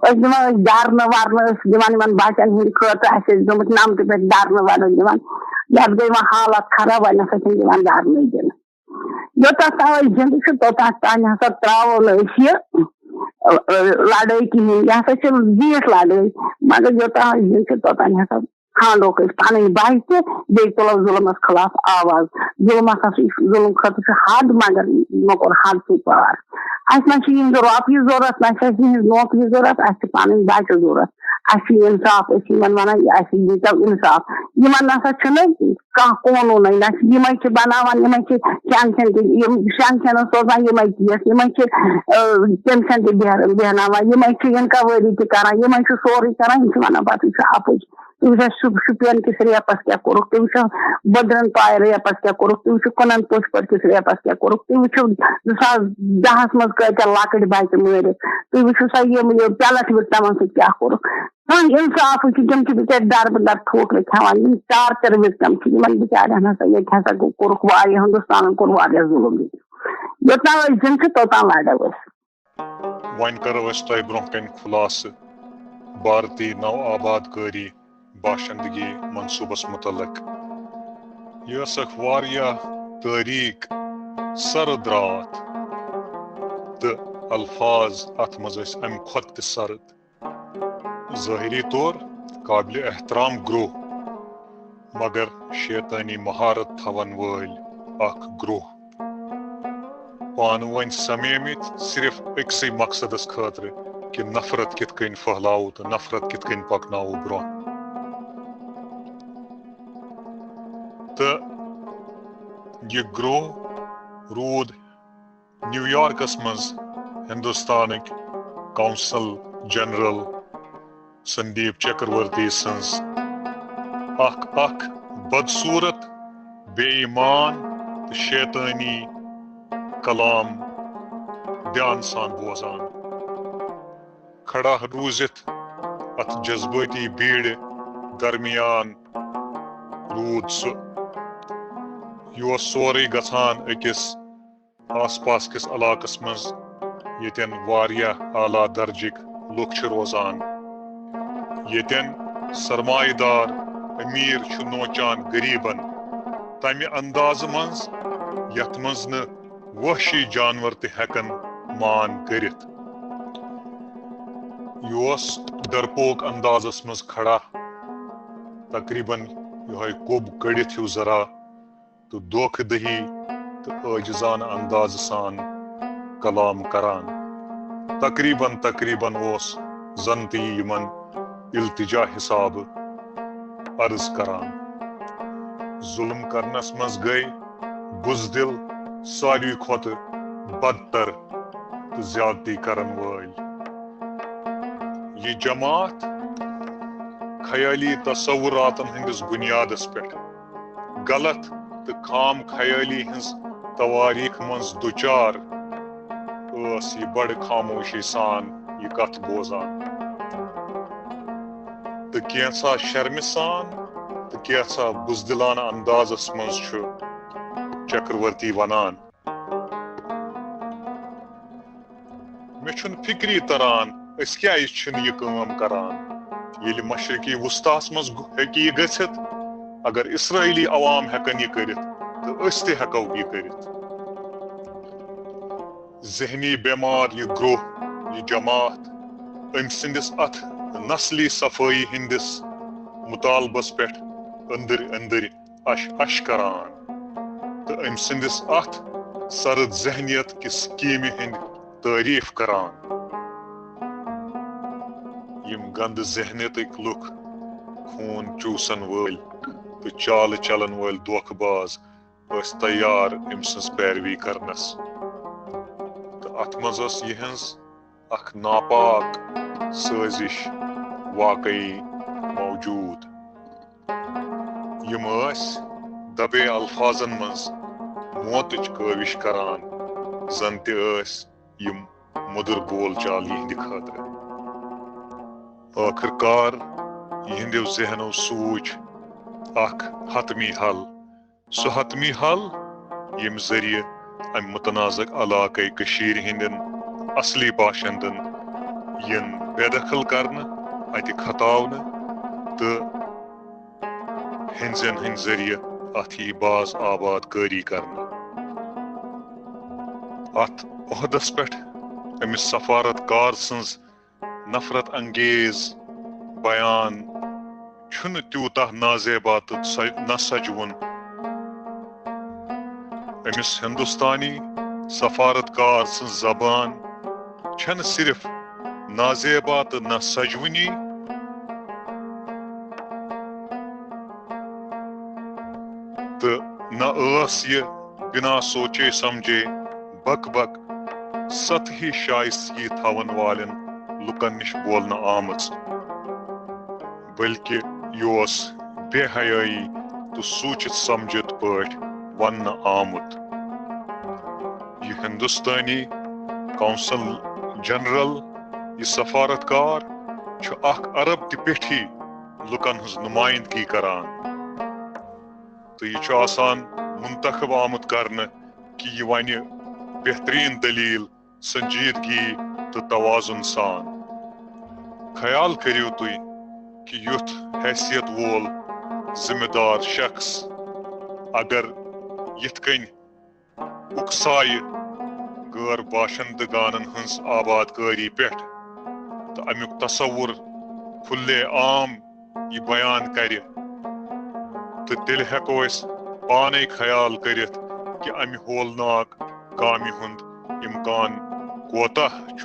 دان درنہ ورنہ دان بچن ہند خاطر گمت 90 پہ درنہ ورنہ دان یت گئی وۄنۍ حالات خراب وۄنۍ نسا چھنہٕ دِوان درنٕے دِنہٕ یوتاہ تام زندٕ چھُ توٚتاہ تام ہسا ترٛاوو نہٕ أسۍ یہِ لڑٲے کِہیٖنۍ یہِ ہسا چھِ زیٖٹھ لڑٲے مگر یوتاہ زندٕ چھِ توٚتام ہسا ژھانڈوکھ أسۍ پنٕنۍ بچہِ تہِ بیٚیہِ تُلو ظُلمس خلاف آواز ظُلم ہسا چھُ ظُلم خٲطرٕ چھُ حد مگر یِمو کوٚر حدسٕے پار اَسہِ نہ چھِ یِہٕنٛز رۄپیہِ ضروٗرت نہ چھِ اَسہِ یِہٕنٛز نوکری ضروٗرت اَسہِ چھِ پنٕنۍ بچہِ ضروٗرت اَسہِ چھُ انصاف أسۍ یِمن ونان اَسہِ دیٖتو انصاف یِمن نسا چھُنہٕ کانٛہہ قونوٗنٕے نہ چھِ یِمے چھِ بناوان یِمے چھِ سینکشن تہِ یِم سینکشنن سوزان یِمے کیس یِمے چھِ پینشن تہِ بیٚہناوان یِمے چھِ انکوٲری تہِ کران یِمے چھِ سورُے کران یِم چھِ ونان پتہٕ یہِ چھُ اپُز تُہۍ وٕچھو شُپین کِس ریپس کیٛاہ کوٚرُکھ تُہۍ وٕچھو بدرن پاے ریپس کیٛاہ کوٚرُکھ تُہۍ وٕچھو کُنن پوشپر کِس ریپس کیٛاہ کوٚرُکھ تُہۍ وٕچھو 2010 منٛز کۭتیاہ لۄکٕٹۍ بچہِ مٲرِتھ تُہۍ وٕچھو سا یِم پیلٹ وِکٹمن سۭتۍ کیٛاہ کوٚرُکھ کانٛہہ انصافٕے چھُ تِم چھِ بِچٲرۍ دربدر ٹھوکرٕ کھٮ۪وان یِم ٹارچر وِکٹم چھِ یِمن بِچارٮ۪ن ہسا ییٚتہِ ہسا کوٚرُکھ واریاہ ہندوستانن کوٚر واریاہ ظُلم ییٚتہِ یوٚتام أسۍ زِندٕ چھِ توٚتام لڑو أسۍ وۄنۍ کرو أسۍ تۄہہِ برونٛہہ کنہِ خُلاصہٕ بھارتی نو آبادکٲری باشندگی منصوٗبس مُتعلق یہِ ٲس اکھ واریاہ تٲریٖخ سرد رات تہٕ الفاظ اتھ منٛز ٲسۍ امہِ کھۄتہٕ تہِ سرد ظٲہری طور قابلِ احترام گروہ مگر شیطٲنی مہارت تھاون وٲلۍ اکھ گروہ پانہٕ ؤنۍ سمیمٕتۍ صرف أکسٕے مقصدس خٲطرٕ کہِ نفرت کِتھ کٔنۍ پھٔہلاوو تہٕ نفرت کِتھ کٔنۍ پکناوو برونٛہہ تہٕ یہِ گروہ روٗد نیو یارکس منٛز ہندوستانٕکۍ کونسل جنرل سندیپ چکرورتی سنز اخ بدصورت بے ایمان تو شیطانی کلام دھیان سان بوزان کھڑا روزت ات جذباتی بھیڑ درمیان روٗد سُہ یہِ اوس سورُے گژھان أکِس آس پاس کِس علاقس منٛز ییٚتٮ۪ن واریاہ اعلیٰ درجٕکۍ لُکھ چھِ روزان ییٚتٮ۪ن سرمایہ دار أمیٖر چھُ نوچان غریٖبن تمہِ اندازٕ منٛز یتھ منٛز نہٕ وحشی جانور تہِ ہٮ۪کن مان کٔرِتھ یہِ اوس ڈرپوک اندازس منٛز کھڑا تقریٖبن یِہوٚے کوٚب کٔڑِتھ ہیوٗ ذرا تہٕ دھوکہٕ دٔہی تہٕ عٲجزانہٕ اندازٕ سان کلام کران تقریٖبن اوس زن تہِ یہِ یِمن التجا حسابہٕ عرض کران ظُلم کرنس منٛز گٔے بُزدِل ساروی کھۄتہٕ بدتر تہٕ زیادتی کرن وٲلۍ یہِ جماعت خیٲلی تصوراتن ہٕنٛدِس بُنیادس پٮ۪ٹھ غلط تہٕ خام خیٲلی ہٕنٛز تواریٖخ منٛز دُچار ٲس یہِ بڑٕ خاموشی سان یہِ کتھ بوزان تہٕ کینٛژھا شرمہِ سان تہٕ کینٛژھا بُزدِلانہٕ اندازس منٛز چھُ چکرورتی ونان مےٚ چھُنہٕ فِکری تران أسۍ کیازِ چھِنہٕ یہِ کٲم کران ییٚلہِ مشرقی وسطاہس منٛز ہیٚکہِ یہِ گٔژھِتھ اگر اسرٲیلی عوام ہٮ۪کن یہِ کٔرِتھ تہٕ أسۍ تہِ ہٮ۪کو یہِ کٔرِتھ ذہنی بٮ۪مار یہِ گروہ یہِ جماعت أمۍ سٕنٛدِس اتھ نسلی صفٲیی ہٕنٛدِس مطالبس پٮ۪ٹھ أنٛدٕرۍ اش کران تہٕ أمۍ سٕنٛدِس اتھ سرد ذہنیت کہِ سکیٖمہِ ہٕنٛدۍ تعریٖف کران یِم گندٕ ذہنیتٕکۍ لُکھ خوٗن چوٗسن وٲلۍ تہٕ چالہٕ چلن وٲلۍ دھوکہٕ باز ٲسۍ تیار أمۍ سٕنٛز پیروی کرنس تہٕ اتھ منٛز ٲس یِہٕنٛز اکھ ناپاک سٲزش واقعی موجوٗد یِم ٲسۍ دبے الفاظن منٛز موتٕچ کٲوِش کران زن تہِ ٲسۍ یِم مُدٕر بول چال یِہنٛدِ خٲطرٕ ٲخٕر کار یِہنٛدیو ذہنو سوٗنٛچ اکھ حتمی حل سُہ حتمی حل ییٚمہِ ذٔریعہٕ امہِ متنازع علاقے کٔشیٖرِ ہٕنٛدٮ۪ن اصلی باشندن یِن بے دخل کرنہٕ اتہِ کھتاونہٕ تہٕ ہیٚنٛزٮ۪ن ہٕنٛدِ ذٔریعہٕ اتھ یی باز آباد کٲری کرنہٕ اتھ عہدس پٮ۪ٹھ أمِس سفارت کار سٕنٛز نفرت انگیز بیان چھُنہٕ تیوٗتاہ نازیبا تہٕ نہ سجوُن أمِس ہندوستانی سفارت کار سٕنٛز زبان چھنہٕ صرف نازیبا تہٕ نہ سجوُنی تہٕ نہ ٲس یہِ بنا سوچے سمجھے بک بک سطحی شائستگی تھاون والٮ۪ن لُکن نِش بولنہٕ آمٕژ بٔلکہِ یہِ اوس بے حیٲیی تہٕ سوٗنٛچِتھ سمجھِتھ پٲٹھۍ وننہٕ آمُت یہِ ہندوستانی کونسل جنرل یہِ سفارت کار چھُ اکھ عرب تہِ پیٚٹھی لُکن ہٕنٛز نُمٲیندگی کران تہٕ یہِ چھُ آسان منتخب آمُت کرنہٕ کہِ یہِ ونہِ بہتریٖن دلیٖل سنجیدگی تہٕ توازن سان خیال کٔرِو تُہۍ کہِ یُتھ حیثیت وول ذمہٕ دار شخص اگر یِتھ کٔنۍ اُکسایہِ غٲر باشندگانن ہٕنٛز آباد کٲری پٮ۪ٹھ تہٕ امیُک تصور کھُلے عام یہِ بیان کرِ تہٕ تیٚلہِ ہٮ۪کو أسۍ پانے خیال کٔرِتھ کہِ امہِ ہولناک کامہِ ہُنٛد اِمکان کوتاہ چھُ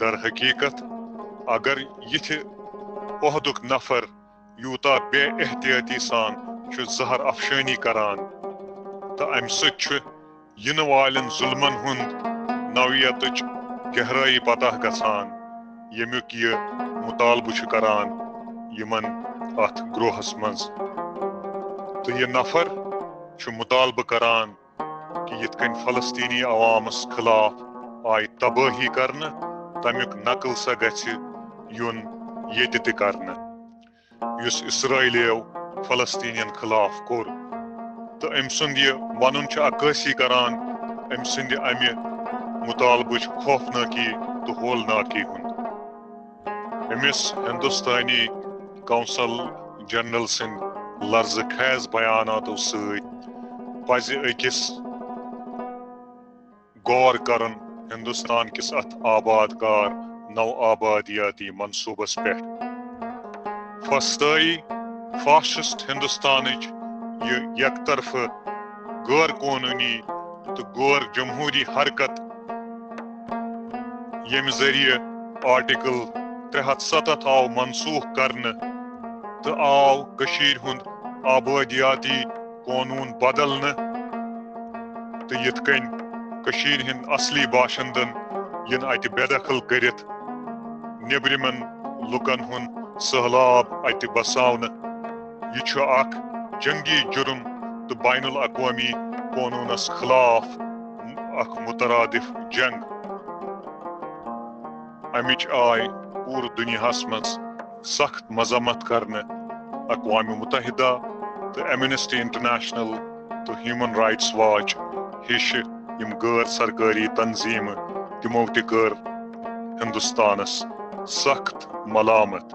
در حقیٖقت اگر یِتھِ عہدُک نفر یوٗتاہ بے احتیاطی سان چھُ زہر افشٲنی کران تہٕ امہِ سۭتۍ چھُ یِنہٕ والٮ۪ن ظُلمن ہُنٛد نوعیتٕچ گہرائی پتہ گژھان ییٚمیُک یہِ مطالبہٕ چھُ کران یِمن اتھ گروہس منٛز تہٕ یہِ نفر چھُ مطالبہٕ کران کہ یِتھ کٔنۍ فلسطیٖنی عوامس خلاف آیہِ تبٲہی کرنہٕ تمیُک نقل سا گژھِ یُن ییٚتہِ تہِ کرنہٕ یُس اسرائیلیو فلسطیٖنین خلاف کوٚر تہٕ أمۍ سُنٛد یہِ ونُن چھُ عکٲسی کران أمۍ سٕنٛدِ امہِ مطالبٕچ خوفنٲکی تہٕ ہولناکی ہُنٛد أمِس ہندوستانی کونسل جنرل سٕنٛدِ لرزٕ خیز بیاناتو سۭتۍ پزِ أکِس غور کرُن ہندوستان کِس اتھ آباد کار نو آبادیاتی منصوبس پٮ۪ٹھ فسطٲئی فاشسٹ ہندوستانٕچ یہِ یک طرفہٕ غٲر قونوٗنی تہٕ غٲر جمہوٗری حرکت ییٚمہِ ذٔریعہٕ آرٹیکل 367 آو منسوخ کرنہٕ تہٕ آو کٔشیٖرِ ہُنٛد آبٲدیاتی قونوٗن بدلنہٕ تہٕ یِتھ کٔنۍ کٔشیٖرِ ہٕنٛدۍ اصلی باشندن یِن اتہِ بے دخل کٔرِتھ نیبرِمن لُکن ہُنٛد سہلاب اتہِ بساونہٕ یہِ چھُ اکھ جنگی جُرم تہٕ بین الاقوٲمی قونوٗنس خلاف اکھ مترادف جنگ امِچ آیہِ پوٗرٕ دُنیاہس منٛز سخت مذمت کرنہٕ اقوام متحدہ تہٕ ایمنسٹی انٹرنیشنل تہٕ ہیومن رائٹس واچ ہِشہِ یِم غٲر سرکٲری تنظیٖمہٕ تِمو تہِ کٔر ہندوستانس سخت ملامت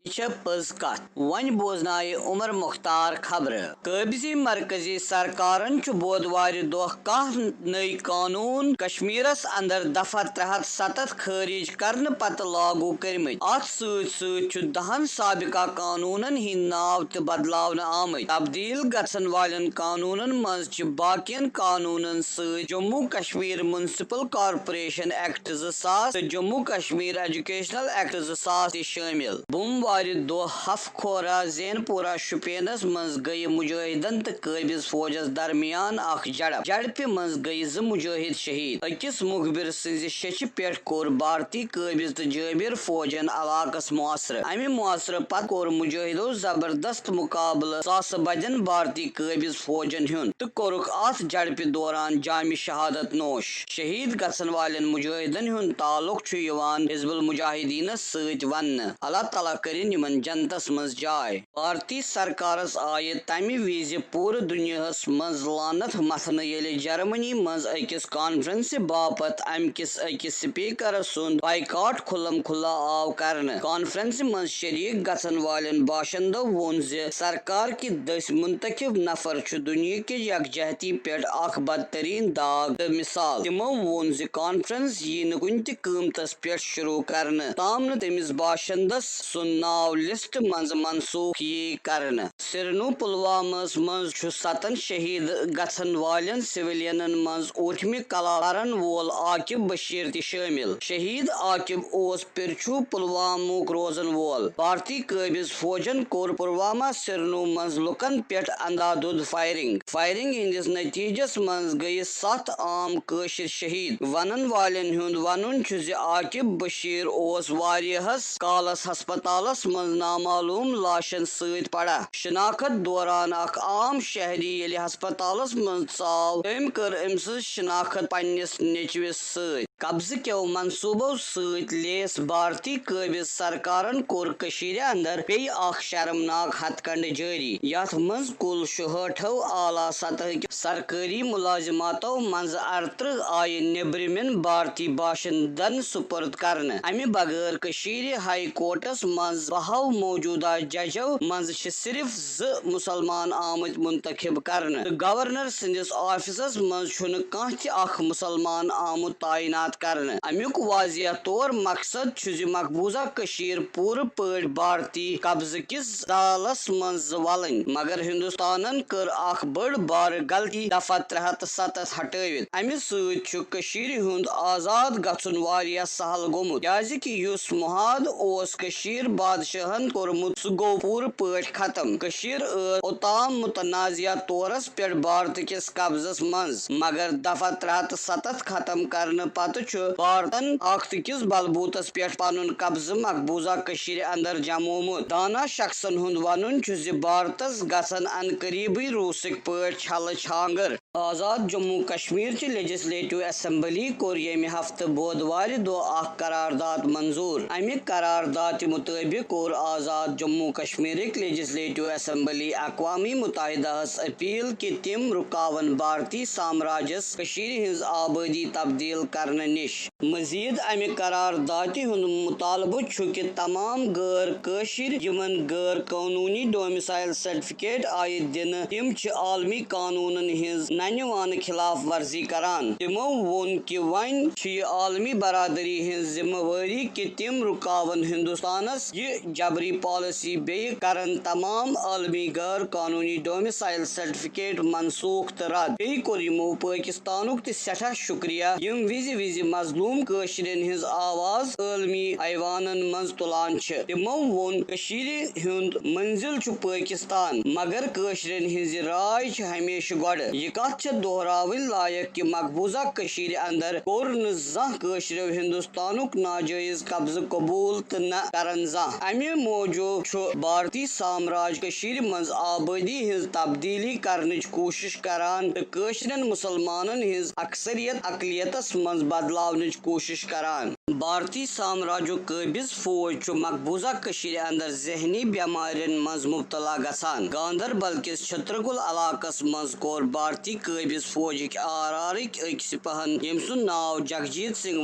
یہ پز کت ون بوزنائے عمر مختار خبر قابضی مرکزی سرکارن بودوار دہ 10 نئی قانون کشمیرس اندر دفعہ 367 خارج کرنے پتہ لاگو کرمت ات ست 10 سابقہ قانونن ہند ناو تہ بدلاون آمت تبدیل گھن والن قانونن مز باقین قانونن ست Jammu Kashmir municipal corporation act 2000 تو جموں کشمیر ایجوکیشنل ایکٹ 2000 تہ شامل بوموار دہ ہفکھورہ زین پورہ شپینس مز گئی مجاہدن تو قابض فوجس درمیان اخ جڑپ مز گئی 2 مجاہد شہید اکس مخبر سز شچہ پہ کور بھارتی قابض تو جابر فوجن علاقس محاصرہ امہ محاصرہ پتہ کور مجاہدو زبردست مقابلہ ساسہ بدین بھارتی قابض فوجن ہند تو کورک ات جڑپ دوران جامع شہادت نوش شہید گھن والن مجاہدن ہند تعلق حزب المجاہدینس ست ون اللہ تعالیٰ کرن یمن جنتس مز جائے بھارتی سرکارس آئے تمہ وز پور دنیاہس مز لانت متھنہ یل جرمنی مز اکس کانفرنس باپت ام کس اکس سپیکر سند بائیکاٹ کھلم کھلا آو کرنے کانفرنس مز شریک گھن والن باشندو وون سرکار کی دس منتخب نفر دنیا کی یکجہتی پہ اخ بدترین داغ تو مثال تمو وون کانفرنس یہ کن تہ قیمتس پہ شروع کرنے تام ن تمس باشندس سن ناو لسٹ مز منسوخ یہ کرنے سرنو پلوامس مز 7 شہید گھن والن سولینن مز 8 کلارن وول عاقب بشیر تہ شامل شہید عاقب اوس پرچھو پلوامک روزن وول بھارتی قابض فوجن کور پلوامہ سرنو مز لکن پہ اندھادھند فائرنگ ہندس نتیجس مز گئی 7 عام قشر شہید ونن والن ہند ونن عاقب بشیر اوس واریہس کالس ہسپتالس مز نامعلوم لاشن ست پڑا شناخت دوران اخ عام شہری یل ہسپتالس مز ژاو تم کر ام سز شناخت پننس نیچوس ست قبضہ کیو منصوبو ست لیس بھارتی قابض سرکارن کور کشیر اندر بی اخ شرمناک ہتھ کنڈ جاری یتھ مز کل 66 اعلی سطح سرکاری ملازماتو مز 38 آئی نیبرمن بھارتی باشندن سپرد کرنے امہ بغیر کشیر ہائی کورٹس مز 12 موجودہ ججو مز صرف 2 مسلمان آمت منتخب کرنے گورنر سندس آفسس مز چھن کانٛہہ تہ اخ مسلمان آمت تعینات کرنے امیک واضح طور مقصد مقبوضہ کشیر پور پٲٹھۍ بھارتی قبضہ کس دالس مز ولن مگر ہندوستانن کر اخ بڑ بار غلطی دفعہ 367 ہٹٲوِتھ امہ سۭتۍ کشیر ہند آزاد گژھن واریاہ سہل گومت کیازِ کہ یس محاد اوس کشیر بادشاہن کورمت سہ گو پور پٲٹھۍ ختم کشیر اوتام متنازعہ طورس پہ بھارت کس قبضس مز مگر دفعہ 367 ختم کرنے پتہٕ پتہ بھارتن اخت کس بلبوتس پہ پن قبضہ مقبوضہ کشیر اندر جمومت دانا شخصن ہند ون بھارتس گھن ان قریبی روسک پہ چھل چھانگر آزاد جموں کشمیر چہ لیجسلیٹو اسمبلی کور یم ہفتہ بودوار دہ اخ قرارداد منظور امہ قرارداد مطابق کور آزاد جموں کشمیر لیجسلیٹو اسمبلی اقوام متحدہ اپیل کہ تم رکاون بھارتی سامراجس کشیر ہز آبادی تبدیل کرنے نش مزید امہ قرارداد ہند مطالبہ کہ تمام غیر قاشر یمن غیر قانونی ڈومسائل سرٹیفکیٹ آئی دن تم عالمی قانونن ہز ننہ وانہ خلاف ورزی کران تمو وون کہ ون یہ عالمی برادری ہز ذمہ واری کہ تم رکاون ہندوستانس یہ جبری پالیسی بی کرن تمام عالمی غیر قانونی ڈومسائل سرٹیفکیٹ منسوخ تو رد بی کور یمو پاکستانک تہ سٹھا شکریہ یم وز مظلوم قاشرین ہز آواز عالمی ایوانن مز تلان تمو وون کشیر ہند منزل پاکستان مگر قاشرین ہز رائے ہمیشہ گوڑ یہ کت دہراون لائق کہ مقبوضہ کشیر اندر کور زانہ قاشرو ہندوستانک ناجائز قبضہ قبول تو نہ کرن زانہ امہ موجود بھارتی سامراج کشیر مز آبادی ہز تبدیلی کرنچ کوشش کران تو قاشرین مسلمانن ہز اکثریت اقلیتس مز بدلاونچ کوشش کران بھارتی سامراجو قابض فوج مقبوضہ کشیر اندر ذہنی بیمارین مز مبتلا گھان گاندربل کس چھترگل علاقس مز کور بھارتی قابض فوجک آرارک اک سپاہن یم سن ناو جگجیت سنگھ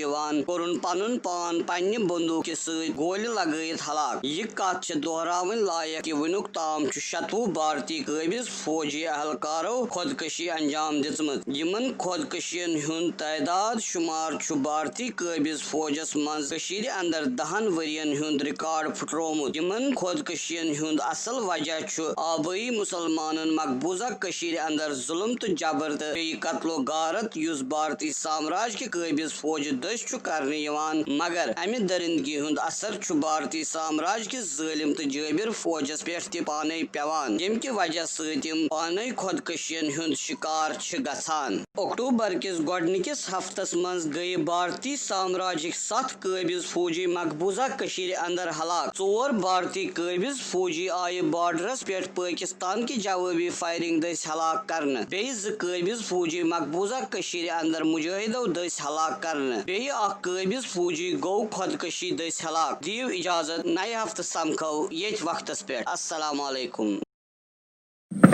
ون کورن پنن پان پنہ بندوق ست گولہ لگائت ہلاک یہ کت دہراون لائق کہ ونک تام 16 بھارتی قابض فوجی اہلکارو خودکشی انجام دژمت یمن خودکشین ہند تعداد شمار بھارتی قابض فوجس مز کشیر اندر 10 ورین ہند ریکارڈ پھٹرومت یمن خودکشین ہند اصل وجہ آبائی مسلمانن مقبوضہ کشیر اندر ظلم تو جبر تو قتل و غارت اس بھارتی سامراج کے قابض فوج دش کرنے یوان مگر امہ درندگی ہند اثر بھارتی سامراج کے ظالم تو جابر فوجس پہ تہ پانے پیوان یم کی وجہ ستم پانے خودکشین ہند شکار گھان اکتوبر کس گۄڈنکس ہفتس مز گئی بھارتی سامراجک 7 قابض فوجی مقبوضہ کشیر اندر ہلاک 4 بھارتی قابض فوجی آئی بارڈرس پہ پاکستان کی جوابی فائرنگ دس ہلاک کرنے بیٚیہِ 2 قابض فوجی مقبوضہ کشیر اندر مجاہدو دس ہلاک کرنے بیٚیہِ اکھ قابض فوجی گو خودکشی دس ہلاک دیو اجازت نئے ہفتہ سمکھو یت وقتس پہ السلام علیکم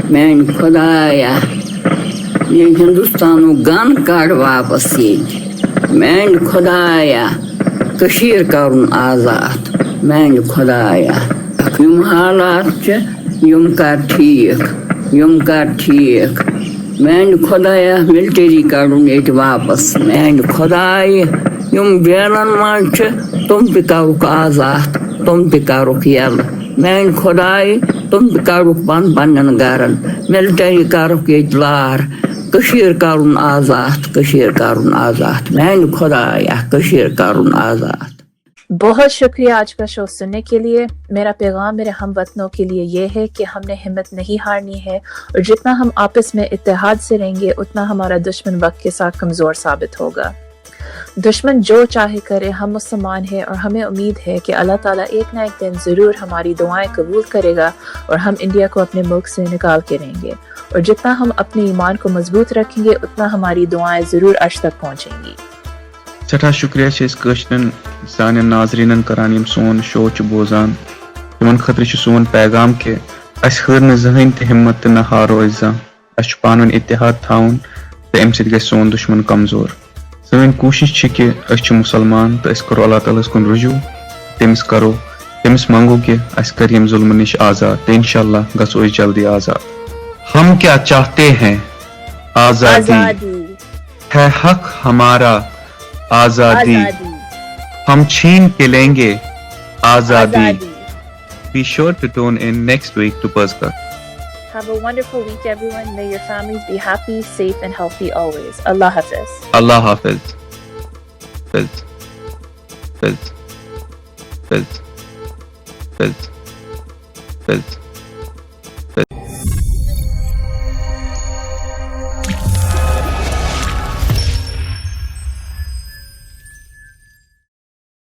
میان خدایا یہ ہندوستان گن کڑ واپس میان خدایا کشیر کرن آزاد میان خدایا یم حالات یم کر ٹھیک میان خدایا ملٹری کڑن یت واپس میان خدایا یم جیلن مز تم تہ کرک آزاد تم تہ کرک یل میان خدایا تم تہ کرک پنن گرن ملٹری کرک یت لار کشیر کرن آزاد میان خدایا کشیر کرن آزاد. بہت شکریہ آج کا شو سننے کے لیے. میرا پیغام میرے ہم وطنوں کے لیے یہ ہے کہ ہم نے ہمت نہیں ہارنی ہے اور جتنا ہم آپس میں اتحاد سے رہیں گے اتنا ہمارا دشمن وقت کے ساتھ کمزور ثابت ہوگا. دشمن جو چاہے کرے ہم مسلمان ہیں اور ہمیں امید ہے کہ اللہ تعالیٰ ایک نہ ایک دن ضرور ہماری دعائیں قبول کرے گا اور ہم انڈیا کو اپنے ملک سے نکال کے رہیں گے اور جتنا ہم اپنے ایمان کو مضبوط رکھیں گے اتنا ہماری دعائیں ضرور عرش تک پہنچیں گی. سٹھا شکریہ قشرن سان ناظرین کران یم سون شو بوزان تمن خاطر سون پیغام کہ اس ہر زہن تہ ہمت تو نہ ہارو زان اس پان اتحاد تھاون تو ام سی گژھِ سون دشمن کمزور. سن کوشش کہ اس مسلمان تو اس کرو اللہ تعالیٰ کن رجوع تمس منگو کہ اس کر یم ظلم نش آزاد تو انشاءاللہ گژھو اس جلدی آزاد. ہم کیا چاہتے ہیں آزادی ہے حق ہمارا آزادی ہم چھین کے لیں گے آزادی. Be sure to tune in next week to PAEZ KATH. Have a wonderful week, everyone. May your families be happy, safe, and healthy always. Allah Hafiz. Allah Hafiz. Fiz. Fiz. Fiz. Fiz. Fiz.